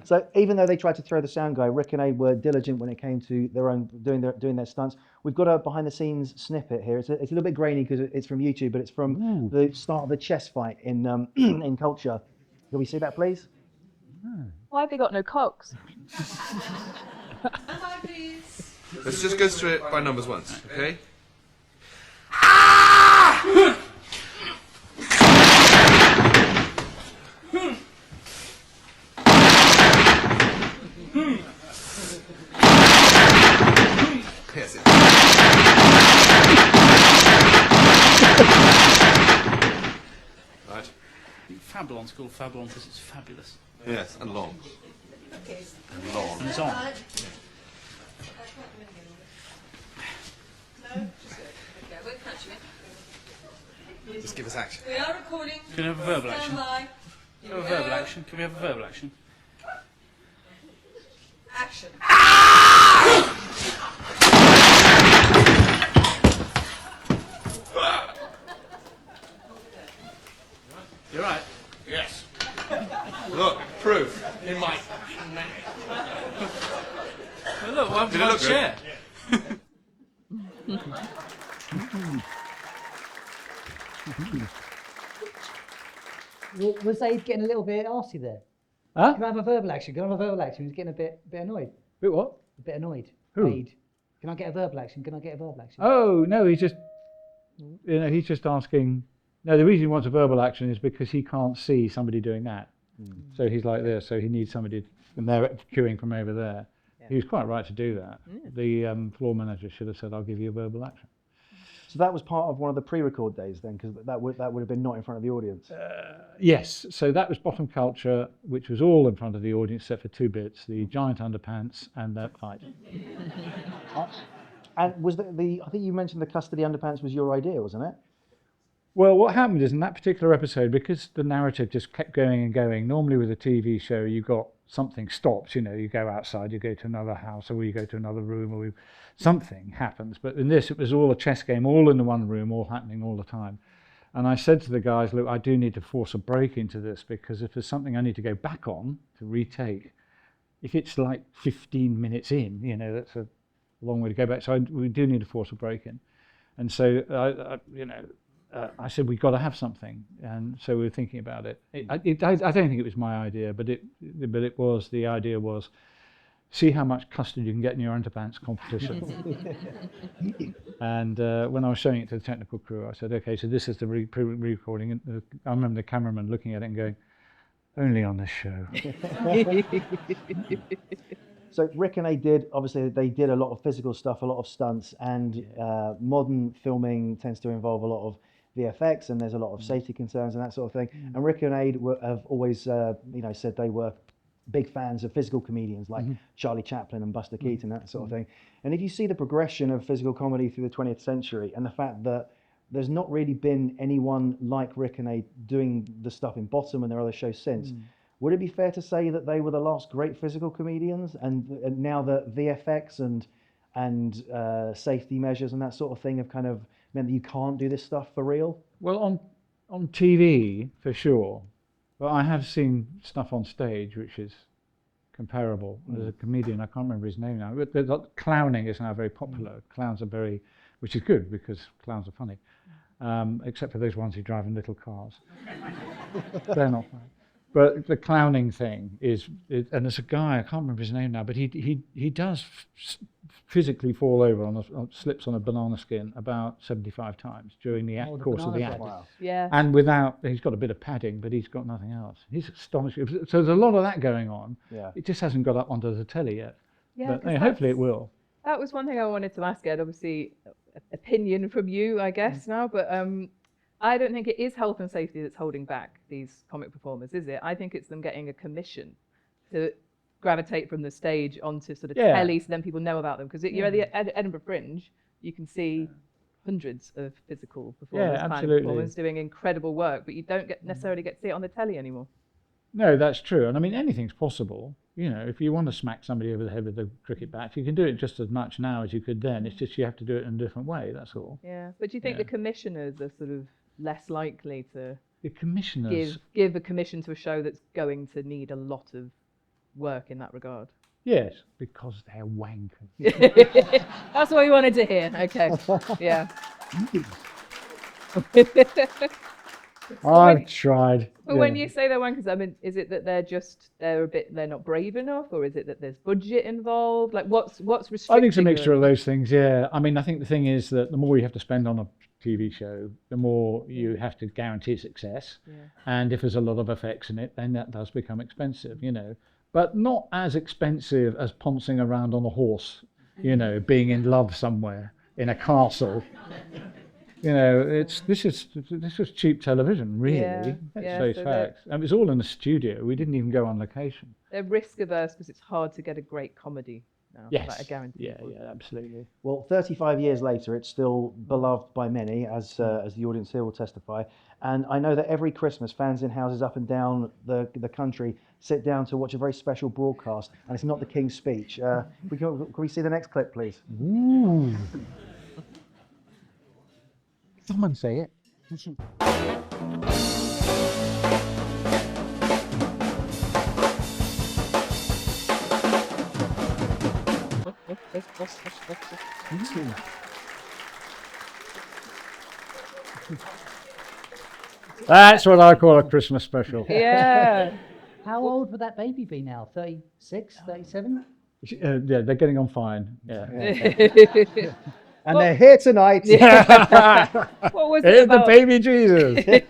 So even though they tried to throw the sound guy, Rik and Ade were diligent when it came to their own doing their stunts. We've got a behind the scenes snippet here. It's a little bit grainy because it's from YouTube, but it's from the start of the chess fight in in Culture. Can we see that, please? Why have they got no cocks? Let's just go through it by numbers once, okay? Yes, right. Fabulon's called Fabulon because it's fabulous. Yes, and long. And long. And it's on. Just give us action. We are recording. Can we have a verbal Stand action? by. Can we have a verbal action? Can we have a verbal action? Action. You're right. Yes. Look, proof. In my... Well, look, we'll have Did to it have a look good? chair. Was Ade getting a little bit arsey there? Huh? Can I have a verbal action? Can I have a verbal action? He was getting a bit annoyed. Bit what? A bit annoyed. Who? Ade. Can I get a verbal action? Can I get a verbal action? Oh no, he's just, he's just asking No, the reason he wants a verbal action is because he can't see somebody doing that. So he's like this, so he needs somebody, and they're queuing from over there. Yeah. He was quite right to do that. The floor manager should have said, I'll give you a verbal action. So that was part of one of the pre-record days then, because that would have been not in front of the audience. Yes, so that was Bottom Culture, which was all in front of the audience except for two bits, the giant underpants and that fight. And was I think you mentioned the custody underpants was your idea, wasn't it? Well, what happened is in that particular episode, because the narrative just kept going and going, normally with a TV show, you got something stops, you go outside, you go to another house, or you go to another room, or something happens. But in this, it was all a chess game, all in the one room, all happening all the time. And I said to the guys, look, I do need to force a break into this, because if there's something I need to go back on to retake, if it's like 15 minutes in, that's a long way to go back. So we do need to force a break in. And so, I said, we've got to have something. And so we were thinking about it. I don't think it was my idea, but the idea was, see how much custard you can get in your underpants competition. And when I was showing it to the technical crew, I said, okay, so this is the pre-recording. And I remember the cameraman looking at it and going, only on this show. So Rik and Ade they did a lot of physical stuff, a lot of stunts, and modern filming tends to involve a lot of VFX, and there's a lot of safety concerns and that sort of thing. And Rik and Ade have always said they were big fans of physical comedians like Charlie Chaplin and Buster Keaton, that sort of thing. And if you see the progression of physical comedy through the 20th century and the fact that there's not really been anyone like Rik and Ade doing the stuff in Bottom and their other shows since, would it be fair to say that they were the last great physical comedians, and now that VFX and safety measures and that sort of thing have kind of meant that you can't do this stuff for real? Well, on TV, for sure. But I have seen stuff on stage which is comparable. There's a comedian, I can't remember his name now, but clowning is now very popular. Clowns are which is good because clowns are funny, except for those ones who drive in little cars. They're not funny. But the clowning thing and there's a guy, I can't remember his name now, but he does physically fall over slips on a banana skin about 75 times during the course of the act. Wow. Yeah. And he's got a bit of padding, but he's got nothing else. He's astonishing. So there's a lot of that going on. Yeah. It just hasn't got up onto the telly yet. Yeah, But hopefully it will. That was one thing I wanted to ask Ed. Obviously, opinion from you, I guess, now, but I don't think it is health and safety that's holding back these comic performers, is it? I think it's them getting a commission to gravitate from the stage onto sort of telly, so then people know about them. Because you're at the Edinburgh Fringe, you can see hundreds of physical performers, performers doing incredible work, but you don't necessarily get to see it on the telly anymore. No, that's true. And I mean, anything's possible. If you want to smack somebody over the head with a cricket bat, you can do it just as much now as you could then. It's just you have to do it in a different way, that's all. Yeah, but do you think the commissioners are sort of less likely to The commissioners... give a commission to a show that's going to need a lot of work in that regard? Yes, because they're wankers. That's what we wanted to hear. Okay, yeah. I've tried. But when you say they're wankers, I mean, is it that they're not brave enough, or is it that there's budget involved? Like, what's restricting? I think it's a mixture of those things, yeah. I mean, I think the thing is that the more you have to spend on a TV show, the more you have to guarantee success. Yeah. And if there's a lot of effects in it, then that does become expensive, But not as expensive as pouncing around on a horse, being in love somewhere in a castle. This was cheap television, really. Let's face facts. And it was all in the studio. We didn't even go on location. They're risk averse because it's hard to get a great comedy now. Yes. Like a guarantee. Yeah, absolutely. Well, 35 years later, it's still beloved by many, as the audience here will testify. And I know that every Christmas, fans in houses up and down the country sit down to watch a very special broadcast, and it's not the King's Speech. Can we see the next clip, please? Ooh. Someone say it. That's what I call a Christmas special. Yeah. How old would that baby be now? 36, 37? Yeah, they're getting on fine. Yeah. And they're here tonight. What was it Here's the about? baby Jesus.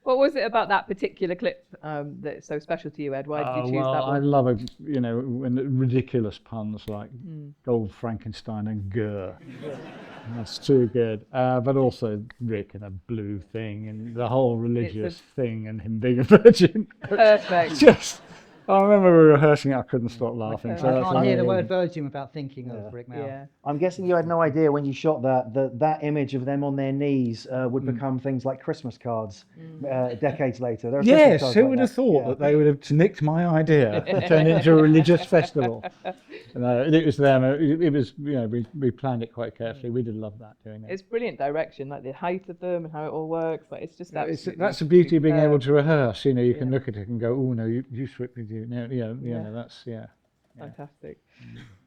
What was it about that particular clip that's so special to you, Ed? Why did you choose that I one? love it. You know, when ridiculous puns like Gold Frankenstein and Gurr. That's too good. But also Rik and a blue thing and the whole religious thing and him being a virgin. Perfect. Just, I remember we were rehearsing it. I couldn't stop laughing. I So that's can't hear the amazing. word virgin without thinking of Rik Mayall. Yeah. I'm guessing you had no idea when you shot that image of them on their knees would become things like Christmas cards decades later. There are Christmas Yes, cards who like would have that. thought that they would have nicked my idea and turned it into a religious festival? No, it was them. It was, you know, we planned it quite carefully. We did love that doing it. It's brilliant direction, like the height of them and how it all works. Like it's just absolutely That's the beauty of being superb. able to rehearse. You know, you can look at it and go, "Oh no, you strip with you." No, that's Fantastic.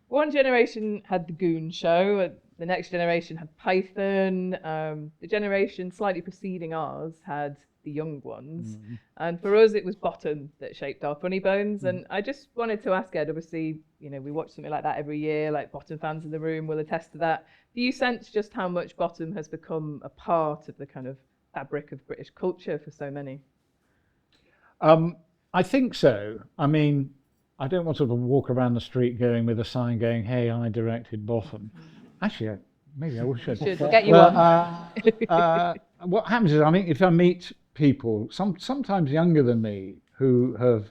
One generation had the Goon Show, the next generation had Python, the generation slightly preceding ours had the Young Ones, and for us it was Bottom that shaped our funny bones. And I just wanted to ask Ed, obviously, you know, we watch something like that every year, like Bottom fans in the room will attest to that. Do you sense just how much Bottom has become a part of the kind of fabric of British culture for so many? I think so. I mean, I don't want to sort of walk around the street going with a sign going, "Hey, I directed Bottom." Actually, maybe I should. We'll get you one. What happens is, I mean, if I meet people, sometimes younger than me, who have,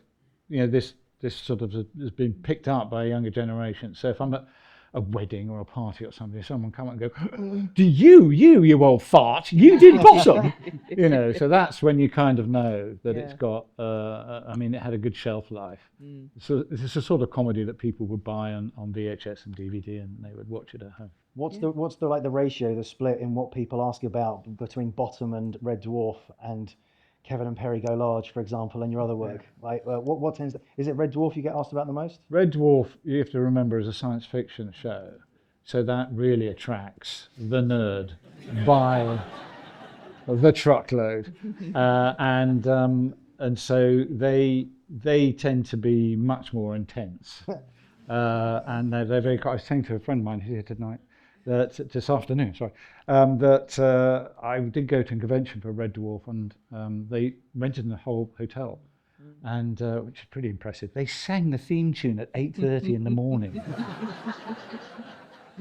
you know, this sort of has been picked up by a younger generation. So if I'm at a wedding or a party or something, someone come up and go, "Do you old fart, you did Bottom?" You know, so that's when you kind of know that it's got, I mean, it had a good shelf life. So it's a sort of comedy that people would buy on VHS and DVD and they would watch it at home. What's the like the ratio, the split in what people ask about between Bottom and Red Dwarf and Kevin and Perry Go Large, for example, and your other work? Like, what tends is it Red Dwarf you get asked about the most? Red Dwarf, you have to remember, is a science fiction show, so that really attracts the nerd by the truckload, and so they tend to be much more intense, and they're very. I was saying to a friend of mine who's here tonight that this afternoon, that I did go to a convention for Red Dwarf, and they rented the whole hotel. And which is pretty impressive. They sang the theme tune at 8:30 in the morning.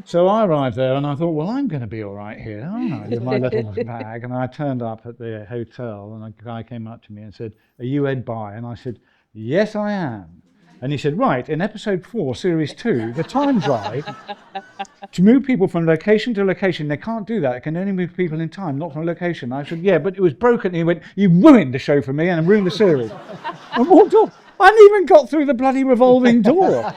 So I arrived there and I thought, well, I'm going to be all right here, aren't I, with my little bag. And I turned up at the hotel and a guy came up to me and said, "Are you Ed Bye?" And I said, "Yes, I am." And he said, "Right, in episode 4, series 2, the time drive, to move people from location to location, they can't do that. It can only move people in time, not from location." I said, "Yeah, but it was broken." And he went, "You ruined the show for me and ruined the series." I walked off. I hadn't even got through the bloody revolving door.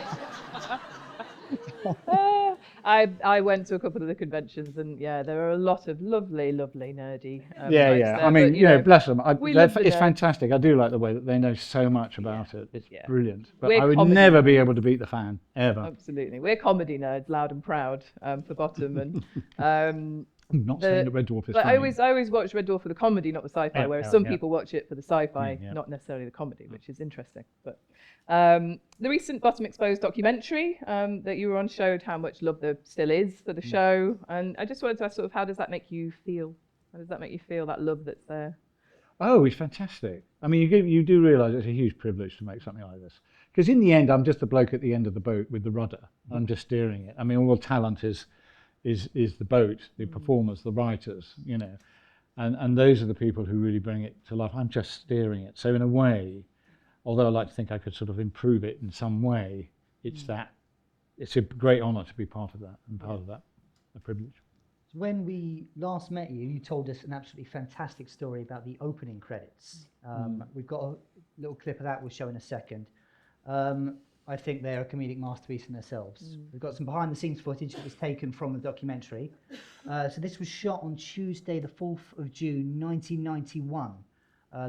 I went to a couple of the conventions, and there are a lot of lovely nerdy. Folks Yeah. there, I mean, but, you know, bless them. we love the It's nerds. fantastic. I do like the way that they know so much about it. It's brilliant. But We're I would comedy never be able to beat the fan, ever. Absolutely, we're comedy nerds, loud and proud for Bottom, and I'm not saying that Red Dwarf is but funny. I always watch Red Dwarf for the comedy, not the sci-fi. Yeah, whereas yeah, some yeah. people watch it for the sci-fi, Yeah. not necessarily the comedy, which is interesting. But the recent Bottom Exposed documentary that you were on showed how much love there still is for the show, and I just wanted to ask, sort of, how does that make you feel? How does that make you feel, that love that's there? Oh, it's fantastic. I mean, you do realise it's a huge privilege to make something like this. Because in the end, I'm just the bloke at the end of the boat with the rudder. I'm just steering it. I mean, all the talent is the boat, the performers, the writers, you know. And those are the people who really bring it to life. I'm just steering it. So in a way, although I like to think I could sort of improve it in some way, it's a great honour to be part of that, and part of that, a privilege. When we last met you, you told us an absolutely fantastic story about the opening credits. We've got a little clip of that we'll show in a second. I think they're a comedic masterpiece in themselves. We've got some behind-the-scenes footage that was taken from the documentary. So this was shot on Tuesday, the 4th of June, 1991.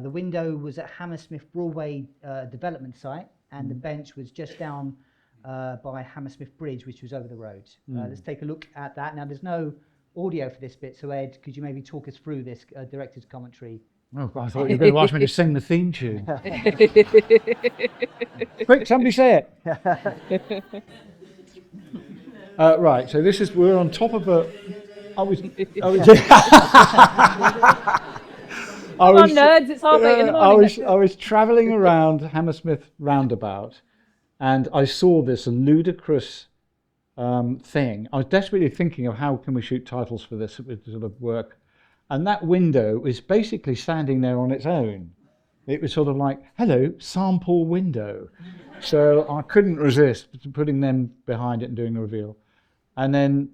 The window was at Hammersmith Broadway development site, and the bench was just down by Hammersmith Bridge, which was over the road. Let's take a look at that. Now, there's no audio for this bit, so Ed, could you maybe talk us through this director's commentary? Oh, I thought you were going to ask me to sing the theme tune. Quick, somebody say it. Right, so we're on top of a. I was. Come on, nerds, it's 8:30 in the morning. I was travelling around Hammersmith roundabout, and I saw this ludicrous thing. I was desperately thinking of how can we shoot titles for this that would sort of work, and that window is basically standing there on its own. It was sort of like, hello, sample window. So I couldn't resist putting them behind it and doing the reveal. And then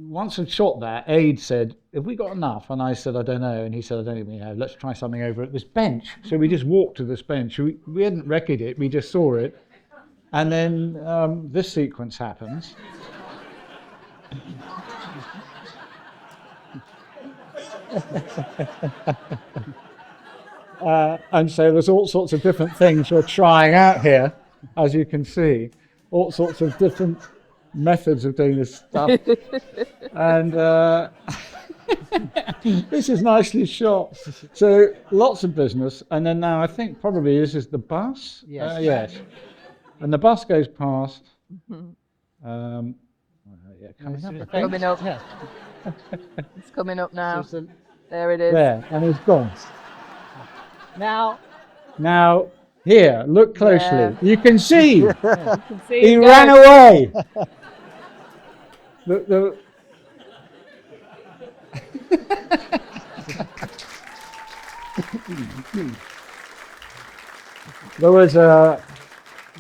once I'd shot that, Ade said, have we got enough? And I said, I don't know. And he said, I don't even know, let's try something over at this bench. So we just walked to this bench. We hadn't reckoned it, we just saw it. And then this sequence happens. And so there's all sorts of different things we're trying out here, as you can see. All sorts of different methods of doing this stuff. And this is nicely shot. So lots of business. And then now I think probably this is the bus. Yes. Yes. And the bus goes past. Mm-hmm. Coming up, I think. Coming up. Yeah. It's coming up now. So There it is. There, and it's gone. now, Here, look closely. Yeah. You can see. You can see He him ran go. away. the There was a.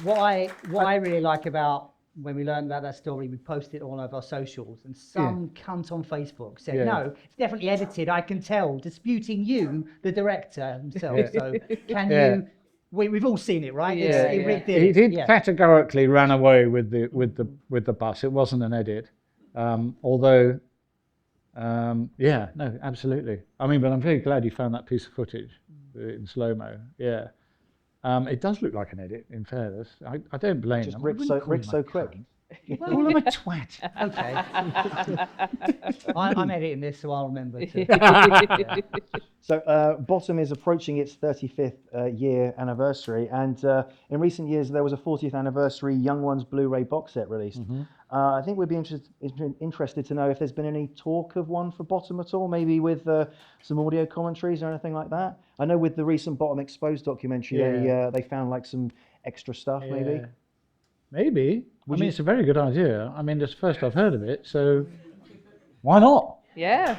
what I really like about when we learned about that story, we posted it all over our socials, and some cunt on Facebook said, Yeah. no, it's definitely edited, I can tell, disputing you, the director himself. So can you, we've all seen it, right? Yeah, Rik yeah. did He it. did Yeah. categorically run away with the bus. It wasn't an edit, although. Yeah, no, absolutely. I mean, but I'm very glad you found that piece of footage in slow-mo. Yeah. It does look like an edit, in fairness. I don't blame Just them. Rik so quick. Call him a twat. Okay. I'm editing this, so I'll remember to. So Bottom is approaching its 35th year anniversary, and in recent years there was a 40th anniversary Young Ones Blu-ray box set released. I think we'd be interested to know if there's been any talk of one for Bottom at all, maybe with some audio commentaries or anything like that. I know with the recent Bottom Exposed documentary, they found like some extra stuff, maybe. Maybe. I mean, it's a very good idea. I mean, it's the first I've heard of it, so why not? Yeah.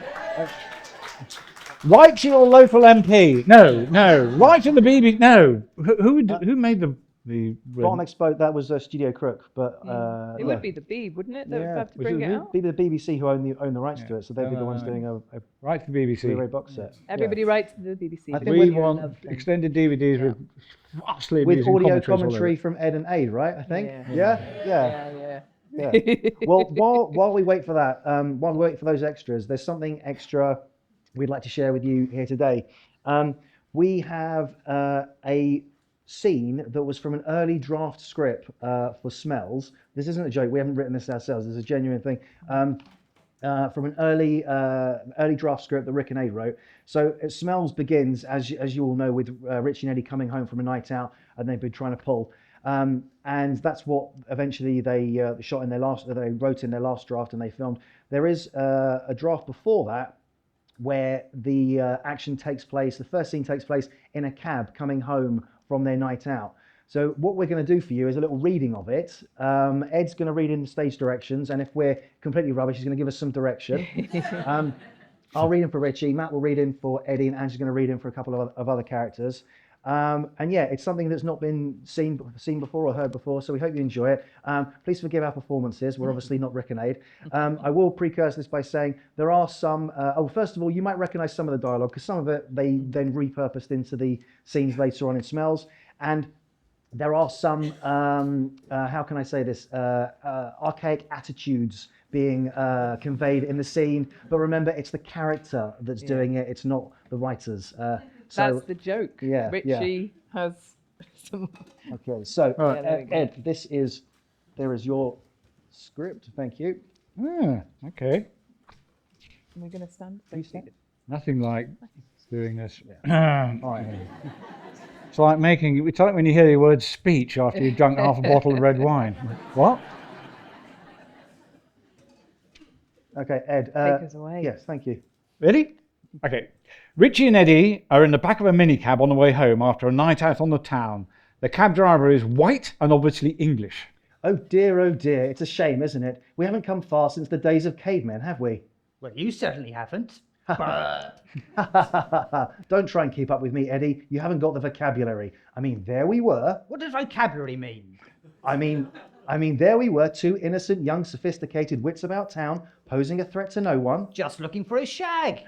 Write to your local MP. No. Write to the BBC. No. Who made the Bottom Exposed, that was Studio Crook, but It would be the Beeb, wouldn't it? That would have to Was bring it it the out. be the BBC who own the rights to it, so they'd be the ones doing a Write to the BBC. Blu-ray box set. Everybody writes to the BBC. I think We when- want extended DVDs with vastly with amusing audio commentaries all over commentary it. from Ed and Ade, right? I think. Yeah. Yeah. Yeah. Well, while we wait for that, while we wait for those extras, there's something extra we'd like to share with you here today. We have a scene that was from an early draft script for Smells. This isn't a joke. We haven't written this ourselves. It's a genuine thing. From an early draft script that Rik and Ade wrote. So Smells begins, as you all know, with Richie and Eddie coming home from a night out, and they've been trying to pull. And that's what eventually they wrote in their last draft and they filmed. There is a draft before that where the action takes place. The first scene takes place in a cab coming home from their night out. So what we're going to do for you is a little reading of it. Ed's going to read in the stage directions, and if we're completely rubbish, he's going to give us some direction. I'll read in for Richie, Matt will read in for Eddie, and Angie's going to read in for a couple of other characters. And yeah, it's something that's not been seen before or heard before, so we hope you enjoy it. Please forgive our performances. We're obviously not Rik and Ade. I will precursor this by saying there are some. First of all, you might recognise some of the dialogue because some of it they then repurposed into the scenes later on in Smells, and there are some. How can I say this? Archaic attitudes being conveyed in the scene, but remember, it's the character that's doing it. It's not the writers. That's the joke. Yeah, Richie has some. Okay, so Right. Yeah, there we go. Ed, there is your script. Thank you. Okay. Am I going to stand? Nothing like doing this. All right. It's like when you hear the word speech after you've drunk half a bottle of red wine. What? Okay, Ed. Take us away. Yes, thank you. Ready? Okay. Richie and Eddie are in the back of a minicab on the way home after a night out on the town. The cab driver is white and obviously English. Oh dear, it's a shame, isn't it? We haven't come far since the days of cavemen, have we? Well, you certainly haven't. Don't try and keep up with me, Eddie. You haven't got the vocabulary. I mean, there we were. What does vocabulary mean? I mean, there we were, two innocent, young, sophisticated wits about town, posing a threat to no one. Just looking for a shag.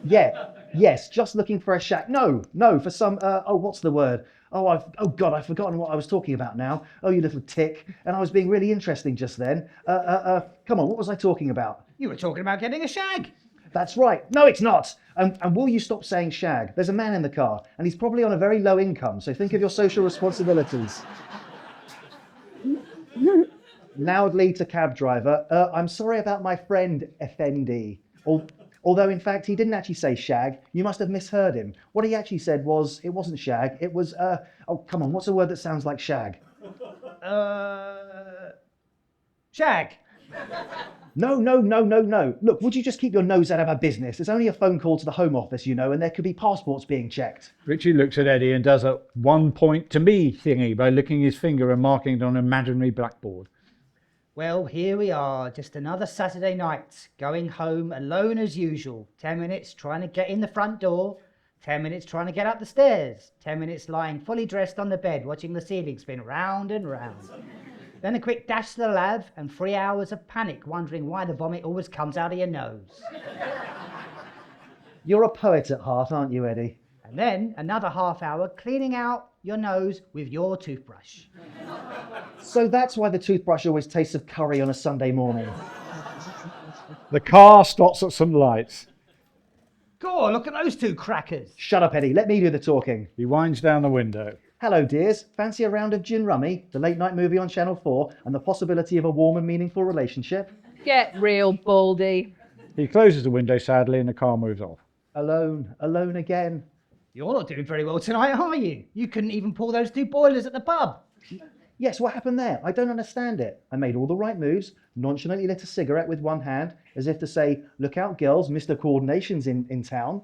Yes, just looking for a shack. No, for some, what's the word? Oh God, I've forgotten what I was talking about now. Oh, you little tick. And I was being really interesting just then. Come on, what was I talking about? You were talking about getting a shag. That's right. No, it's not. And will you stop saying shag? There's a man in the car, and he's probably on a very low income, so think of your social responsibilities. Loudly to cab driver, I'm sorry about my friend Effendi. Although, in fact, he didn't actually say shag. You must have misheard him. What he actually said was, it wasn't shag, it was, come on, what's a word that sounds like shag? Shag. No. Look, would you just keep your nose out of our business? It's only a phone call to the Home Office, you know, and there could be passports being checked. Richie looks at Eddie and does a 1 point to me thingy by licking his finger and marking it on an imaginary blackboard. Well, here we are, just another Saturday night, going home alone as usual. 10 minutes trying to get in the front door, 10 minutes trying to get up the stairs, 10 minutes lying fully dressed on the bed, watching the ceiling spin round and round. Then a quick dash to the lav and 3 hours of panic, wondering why the vomit always comes out of your nose. You're a poet at heart, aren't you, Eddie? And then another half hour cleaning out your nose with your toothbrush. So that's why the toothbrush always tastes of curry on a Sunday morning. The car stops at some lights. God, look at those two crackers. Shut up, Eddie. Let me do the talking. He winds down the window. Hello, dears. Fancy a round of gin rummy, the late night movie on Channel 4, and the possibility of a warm and meaningful relationship? Get real, Baldy. He closes the window sadly and the car moves off. Alone again. You're not doing very well tonight, are you? You couldn't even pull those two boilers at the pub. Yes, what happened there? I don't understand it. I made all the right moves, nonchalantly lit a cigarette with one hand, as if to say, look out, girls, Mr. Coordination's in town.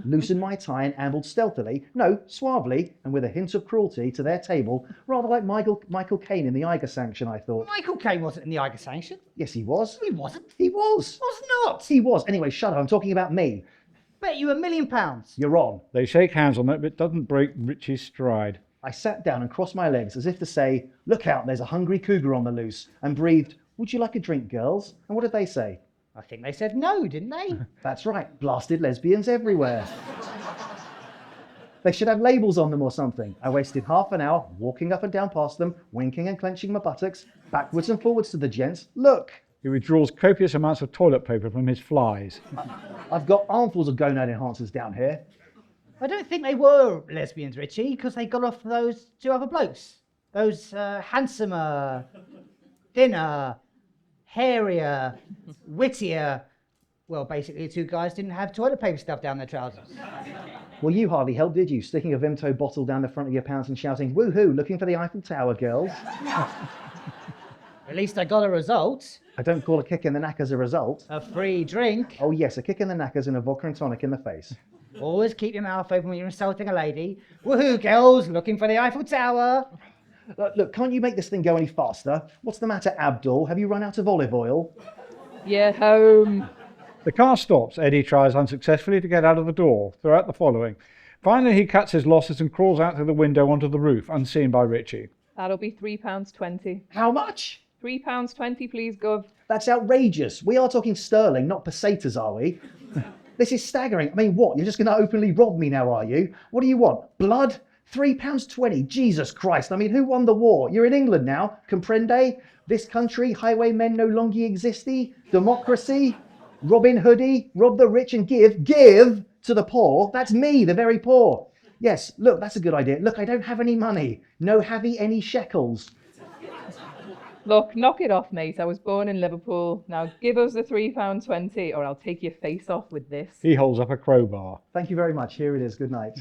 Loosened my tie and ambled stealthily, no, suavely, and with a hint of cruelty, to their table, rather like Michael Caine in the Eiger Sanction, I thought. Michael Caine wasn't in the Eiger Sanction. Yes, he was. He wasn't. He was. Was not. He was. Anyway, shut up, I'm talking about me. Bet you £1 million. You're on. They shake hands on it, but it doesn't break Richie's stride. I sat down and crossed my legs as if to say, look out, there's a hungry cougar on the loose, and breathed, would you like a drink, girls? And what did they say? I think they said no, didn't they? That's right, blasted lesbians everywhere. They should have labels on them or something. I wasted half an hour walking up and down past them, winking and clenching my buttocks, backwards and forwards to the gents. Look! He withdraws copious amounts of toilet paper from his flies. I've got armfuls of gonad enhancers down here. I don't think they were lesbians, Richie, because they got off those two other blokes. Those handsomer, thinner, hairier, wittier. Well, basically, the two guys didn't have toilet paper stuffed down their trousers. Well, you hardly helped, did you? Sticking a Vimto bottle down the front of your pants and shouting, woohoo, looking for the Eiffel Tower, girls. At least I got a result. I don't call a kick in the knackers a result. A free drink. Oh yes, a kick in the knackers and a vodka and tonic in the face. Always keep your mouth open when you're insulting a lady. Woohoo, girls, looking for the Eiffel Tower. Look, can't you make this thing go any faster? What's the matter, Abdul? Have you run out of olive oil? You're home. The car stops. Eddie tries unsuccessfully to get out of the door. Throughout the following. Finally, he cuts his losses and crawls out through the window onto the roof, unseen by Richie. That'll be £3.20. How much? £3.20, please, Gov. That's outrageous. We are talking sterling, not pesetas, are we? This is staggering. I mean, what? You're just going to openly rob me now, are you? What do you want? Blood? £3.20? Jesus Christ. I mean, who won the war? You're in England now. Comprende? This country, highwaymen no longer existy. Democracy? Robin Hoodie? Rob the rich and give to the poor? That's me, the very poor. Yes, look, that's a good idea. Look, I don't have any money. No havey any shekels. Look, knock it off, mate. I was born in Liverpool. Now give us the £3.20 or I'll take your face off with this. He holds up a crowbar. Thank you very much. Here it is. Good night.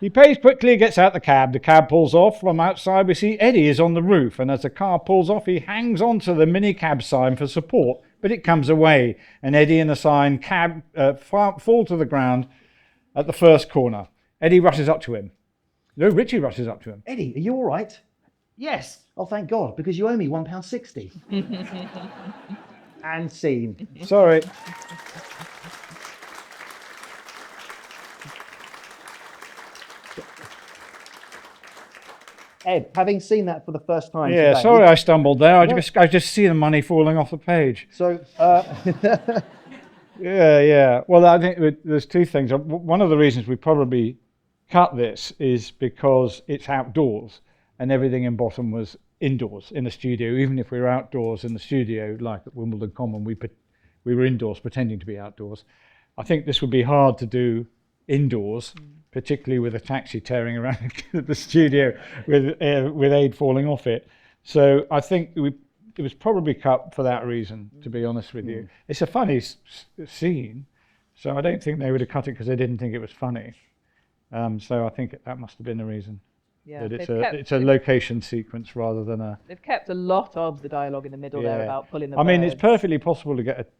He pays quickly, gets out the cab. The cab pulls off. From outside, we see Eddie is on the roof, and as the car pulls off, he hangs onto the minicab sign for support, but it comes away, and Eddie and the sign fall to the ground at the first corner. Eddie rushes up to him. No, Richie rushes up to him. Eddie, are you all right? Yes. Oh, thank God, because you owe me £1.60. And scene. Sorry. Ed, having seen that for the first time Yeah, today, sorry I stumbled there. I just see the money falling off the page. So, Yeah. Well, I think there's two things. One of the reasons we probably cut this is because it's outdoors and everything in Bottom was indoors in the studio. Even if we were outdoors in the studio, like at Wimbledon Common, we were indoors pretending to be outdoors. I think this would be hard to do indoors, particularly with a taxi tearing around the studio with Ade falling off it. So I think it was probably cut for that reason, to be honest with you. It's a funny scene, so I don't think they would have cut it because they didn't think it was funny. So I think that must have been the reason. Yeah, That it's a location sequence rather than a... They've kept a lot of the dialogue in the middle there about pulling the I mean, it's birds. perfectly possible to get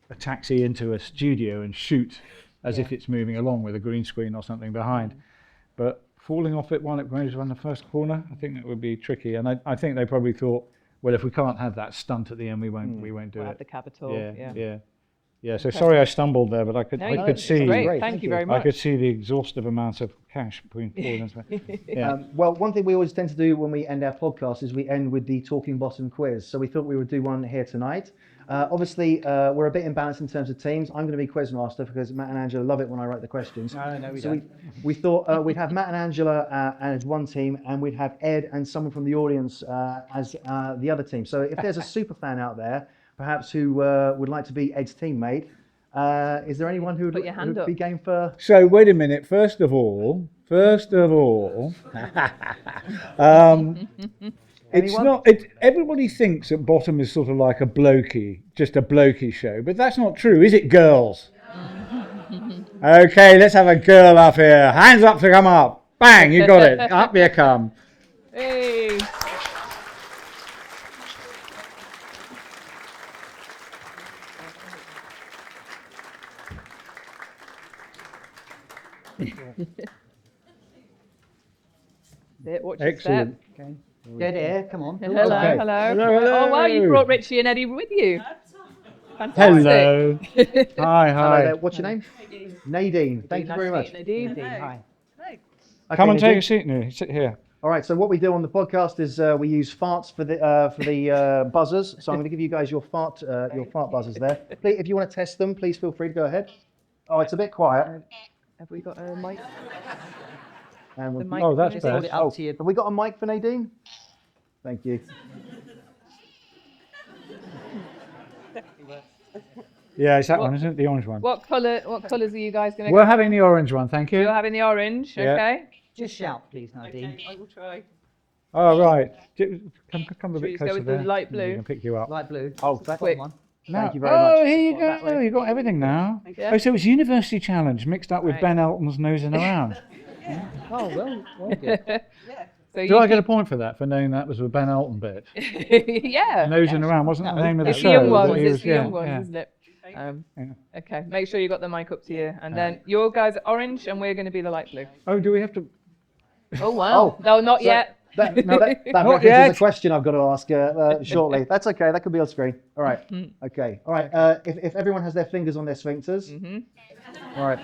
a taxi into a studio and shoot as if it's moving along with a green screen or something behind. But falling off it while it goes around the first corner, I think that would be tricky. And I think they probably thought, well, if we can't have that stunt at the end, we won't do We'll it. have the Capitol. Yeah. So sorry I stumbled there, but I could see. Great. Thank you very much. I could see the exhaustive amount of cash being poured into it. well, one thing we always tend to do when we end our podcast is we end with the Talking Bottom quiz. So we thought we would do one here tonight. Obviously, we're a bit imbalanced in terms of teams. I'm going to be quizmaster because Matt and Angela love it when I write the questions. No, we so don't. we thought we'd have Matt and Angela as one team, and we'd have Ed and someone from the audience as the other team. So if there's a super fan out there, perhaps who would like to be Ed's teammate, is there anyone who Put your hand would up. be game for? So wait a minute. First of all, it's Anyone? not. Everybody thinks that Bottom is sort of like just a blokey show, but that's not true, is it, girls? Okay, let's have a girl up here. Hands up to come up. Bang, you got it. Up you come. Hey. Watch your step. Excellent. Okay. Dead air, come on. Hello, Okay. hello. Hello. Oh, wow, you brought Richie and Eddie with you. Fantastic. Hello. Hi, Hello hi. there. What's your name? Nadine. Thank you very much. Nadine. Hi. Come and Nadine. take a seat now. Sit here. All right, so what we do on the podcast is we use farts for the buzzers. So I'm going to give you guys your fart buzzers there. Please, if you want to test them, please feel free to go ahead. Oh, it's a bit quiet. Have we got a mic? And The we've- mic Oh, that's is bad. Hold it up to you. have we got a mic for Nadine? Thank you. Yeah, it's that one, isn't it? The orange one. What colours are you guys going to We're having the orange one, thank you. You're having the orange, Yeah. okay? Just shout, please, Nadine. I will try. Oh, right. Come a we bit just go closer with the there. light We blue? can pick you up. Light blue. Oh, Quick. One. Thank you very Oh, much. here you That go. way. You've got everything now. Yeah. Oh, so it's University Challenge mixed up with Right. Ben Elton's nosing around. Oh, well good. So Do I get a point for that, for knowing that was a Ben Elton bit? yeah. Nosing around wasn't that the name of the It's the show? young that ones, he it's was- the young ones, isn't it? Yeah. Okay, make sure you got the mic up to you. And then your guys are orange and we're going to be the light blue. Oh, do we have to? Oh, wow. Oh, no, not so- yet. That Not references yet. a question I've got to ask shortly. That's okay. That could be on screen. All right. Okay. All right. If everyone has their fingers on their sphincters. All right.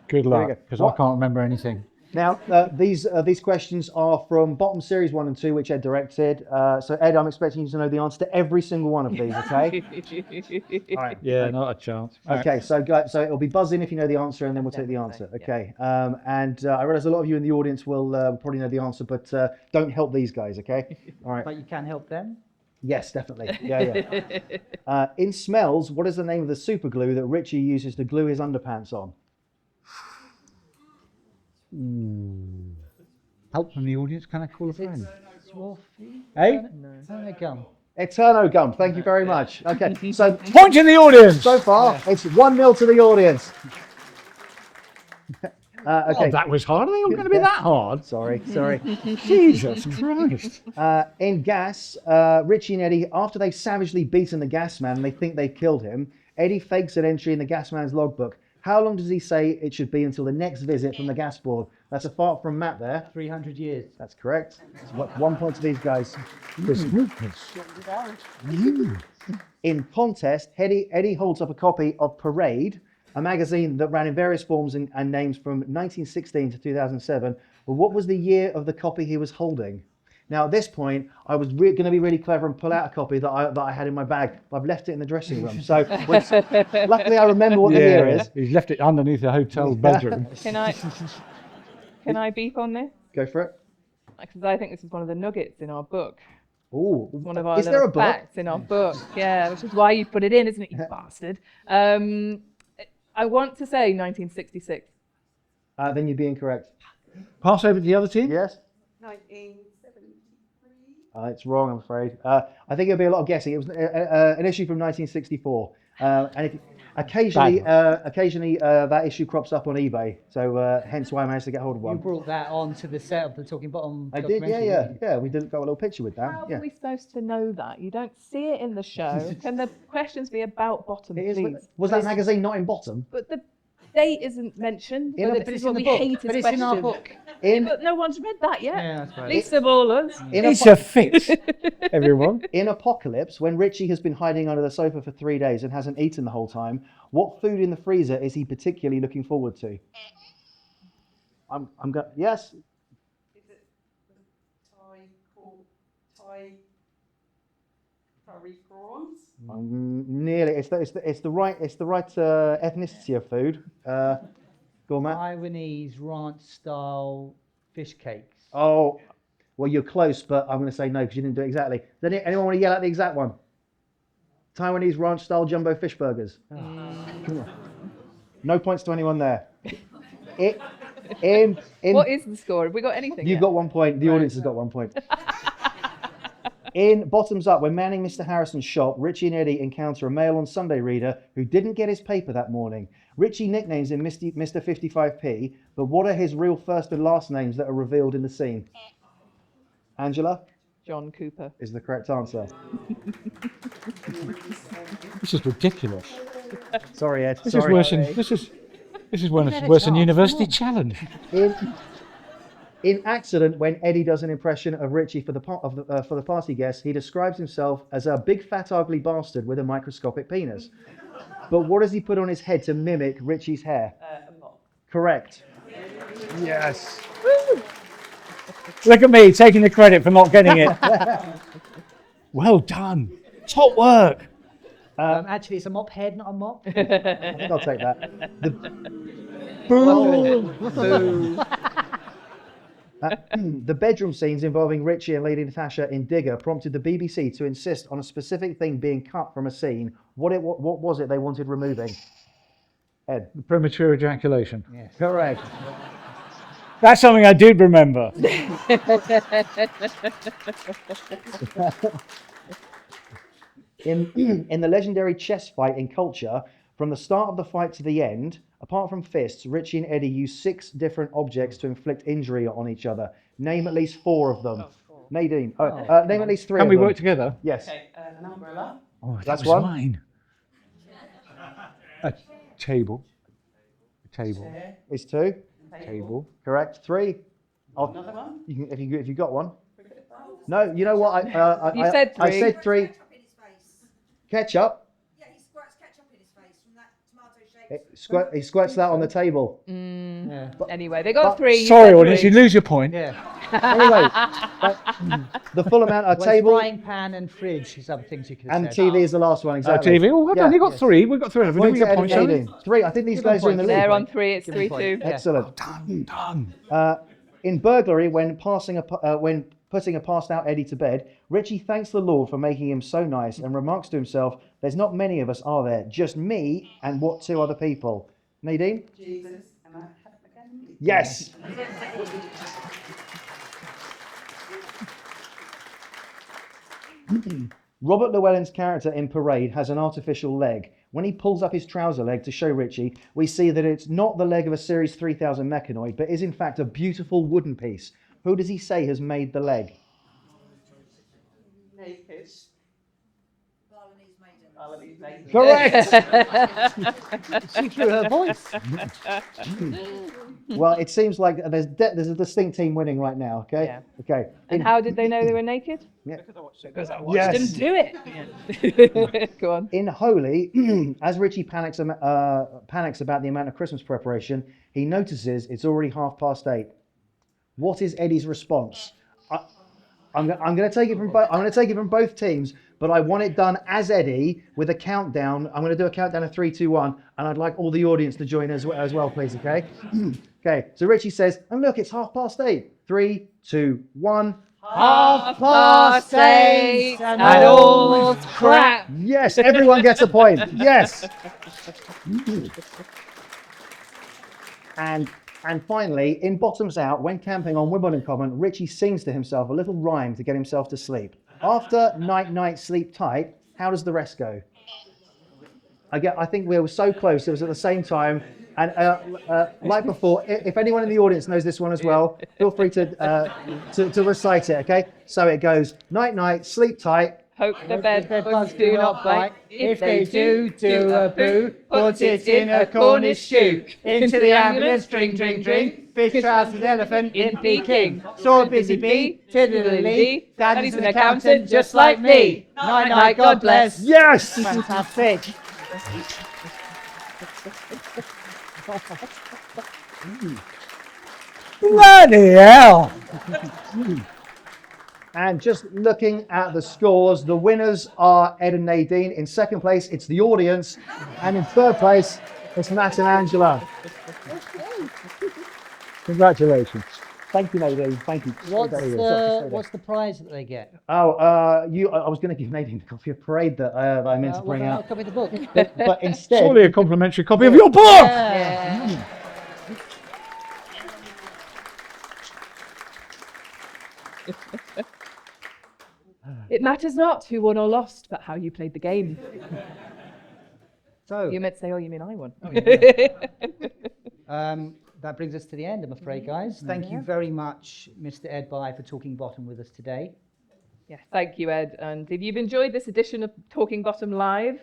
Good we luck, go. because I What? can't remember anything. Now, these questions are from Bottom Series 1 and 2, which Ed directed. So, Ed, I'm expecting you to know the answer to every single one of these, okay? All right. Yeah, not a chance. Okay, so it'll be buzz in if you know the answer, and then we'll take the answer. Okay. And I realise a lot of you in the audience will probably know the answer, but don't help these guys, okay? All right. But you can help them. Yes, definitely. Yeah. In Smells, what is the name of the super glue that Richie uses to glue his underpants on? Help from the audience. Can I call a friend? Swarfy? Hey? Turn a gum. Eterno gum. Thank you very much. Okay, so Point in the audience. so far it's 1-0 to the audience. Okay. Oh, that was hard. Are they all going to be that hard? Sorry. Jesus Christ. In Gas, Richie and Eddie, after they've savagely beaten the gas man and they think they've killed him, Eddie fakes an entry in the gas man's logbook. How long does he say it should be until the next visit from the gas board? That's a fart from Matt there. 300 years. That's correct. It's 1 point to these guys. In Contest, Eddie holds up a copy of Parade, a magazine that ran in various forms and names from 1916 to 2007. But what was the year of the copy he was holding? Now, at this point, I was going to be really clever and pull out a copy that I had in my bag, but I've left it in the dressing room. So, luckily, I remember what the year is. He's left it underneath the hotel bedroom. Can I beep on this? Go for it. Because I think this is one of the nuggets in our book. Oh, One of our is there a little book? facts in our book. Yeah, which is why you put it in, isn't it, you bastard? I want to say 1966. Then you'd be incorrect. Pass over to the other team? Yes? 1973. It's wrong, I'm afraid. I think it'll be a lot of guessing. It was an issue from 1964. And occasionally that issue crops up on eBay. So hence why I managed to get hold of You one. brought that on to the set of the Talking Bottom I did, documentary, yeah. didn't you? Yeah, we got a little picture with that. How Yeah. are we supposed to know that? You don't see it in the show. Can the questions be about Bottom, It is, please? was that magazine not in Bottom? But the date isn't mentioned. In a- But but this is in what the we book. hate But as it's in our questions. book. In But no one's read that yet. Yeah, that's right. Least of all us. It's a fix, everyone. In Apocalypse, when Richie has been hiding under the sofa for 3 days and hasn't eaten the whole time, what food in the freezer is he particularly looking forward to? I'm going. Yes. Is it Thai curry prawns? Nearly. It's the right ethnicity of food. Go on, Matt. Taiwanese ranch style fish cakes. Oh, well, you're close, but I'm going to say no because you didn't do it exactly. Does anyone want to yell out the exact one? Taiwanese ranch style jumbo fish burgers. Come on. No points to anyone there. What is the score? Have we got anything You've yet? got 1 point. The audience has got 1 point. In Bottoms Up, when manning Mr. Harrison's shop, Richie and Eddie encounter a Mail on Sunday reader who didn't get his paper that morning. Richie nicknames him Mr. 55p, but what are his real first and last names that are revealed in the scene? Angela John Cooper. is the correct answer. This is ridiculous. Sorry, Ed. This Sorry. is worse than University Challenge. In Accident, when Eddie does an impression of Richie for the party guests, he describes himself as a big fat ugly bastard with a microscopic penis. But what does he put on his head to mimic Richie's hair? A mop. Correct. Yes. Look at me taking the credit for not getting it. Well done. Top work. Actually, it's a mop head, not a mop. I think I'll take that. The bedroom scenes involving Richie and Lady Natasha in Digger prompted the BBC to insist on a specific thing being cut from a scene. What was it they wanted removing? Ed. Premature ejaculation. Yes. Correct. That's something I did remember. In the legendary chess fight in Culture, from the start of the fight to the end, apart from fists, Richie and Eddie use 6 different objects to inflict injury on each other. Name at least 4 of them. Nadine. Name at least 3 Can of we them. work together? Yes. An umbrella. Oh, That's that was one. mine. A table. A table. Chair. It's 2. Table. Correct. 3. Another one. You can, if you got one. No, you know what? You said I 3. said 3. Ketchup in his face. Ketchup. Yeah, he squirts ketchup in his face from that tomato shape. He squirts that on the table. Yeah. Anyway, they got But- 3. you Sorry, said audience, 3. you lose your point. Yeah. Anyway, the full amount of Well, table frying pan and fridge is other things you could have and said. TV is the last one. Exactly. TV. Oh, well done. Yeah. You got 3. We've got 3. Have we Points got to Ed points? and haven't we? Nadine. 3. I think these guys are in the They're lead. on 3. It's Give them 3-2. points. Yeah. Excellent. Done. In Burglary, when putting a passed out Eddie to bed, Richie thanks the Lord for making him so nice and remarks to himself, "There's not many of us, are there? Just me and what 2 other people?" Nadine? Jesus and I have again. Yes. Robert Llewellyn's character in Parade has an artificial leg. When he pulls up his trouser leg to show Richie, we see that it's not the leg of a Series 3000 mechanoid, but is in fact a beautiful wooden piece. Who does he say has made the leg? Naked. Balinese maiden. Balinese maiden. Correct! She threw her voice. Well, it seems like there's a distinct team winning right now, okay? Yeah. Okay. And how did they know they were naked? Yeah. Because I watched Yes. them do it. Go on. In Holy, as Richie panics about the amount of Christmas preparation, he notices it's already 8:30. What is Eddie's response? I'm going to take it from both. I'm going to take it from both teams, but I want it done as Eddie with a countdown. I'm going to do a countdown of 3, 2, 1, and I'd like all the audience to join as well, please. Okay. Okay. So Richie says, "And look, it's 8:30. 3, 2, 1. 8:30 and all's crap. Yes, everyone gets a point. Yes. And finally, in Bottoms Out, when camping on Wimbledon Common, Richie sings to himself a little rhyme to get himself to sleep. After night, night, sleep tight, how does the rest go? I think we were so close. It was at the same time. And like before, if anyone in the audience knows this one as well, feel free to recite it, okay? So it goes, night, night, sleep tight. Hope the bed bugs do not bite. If they do, do a boo. Put it in a Cornish stew. Into the ambulance, drink, drink, drink. Fish trousers, elephant, in Peking. Saw a busy bee, tiddly-dee. Daddy's an accountant just like me. Night, night, God bless. Yes! Fantastic. Bloody hell! And just looking at the scores, the winners are Ed and Nadine. In second place, it's the audience. And in third place, it's Matt and Angela. Congratulations. Thank you, Nadine. Thank you. What's the prize that they get? Oh, I was going to give Nadine a copy of Parade that I meant to bring I'll out. copy the book. But instead... Surely a complimentary copy of your book! Yeah. It matters not who won or lost, but how you played the game. So You meant to say, oh, you mean I won. that brings us to the end, I'm afraid, guys. Thank you very much, Mr. Ed Bye, for talking bottom with us today. Yes, thank you, Ed. And if you've enjoyed this edition of Talking Bottom Live,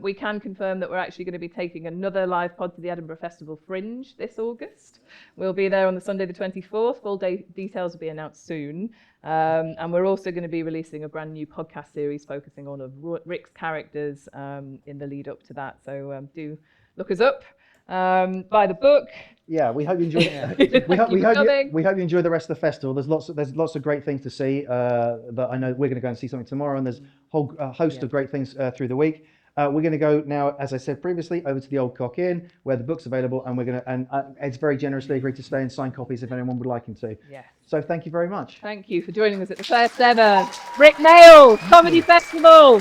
we can confirm that we're actually going to be taking another live pod to the Edinburgh Festival Fringe this August. We'll be there on the Sunday the 24th. Full details will be announced soon. And we're also going to be releasing a brand new podcast series focusing on Rik's characters in the lead up to that. So do look us up, buy the book. Yeah, we hope you enjoy it. we hope you enjoy the rest of the festival. There's lots of great things to see. That I know we're going to go and see something tomorrow, and there's a whole host of great things through the week. We're going to go now, as I said previously, over to the Old Cock Inn where the book's available, and we're going to and Ed's very generously agreed to stay and sign copies if anyone would like him to. Yes. So thank you very much. Thank you for joining us at the first ever Rik Mayall Comedy Festival.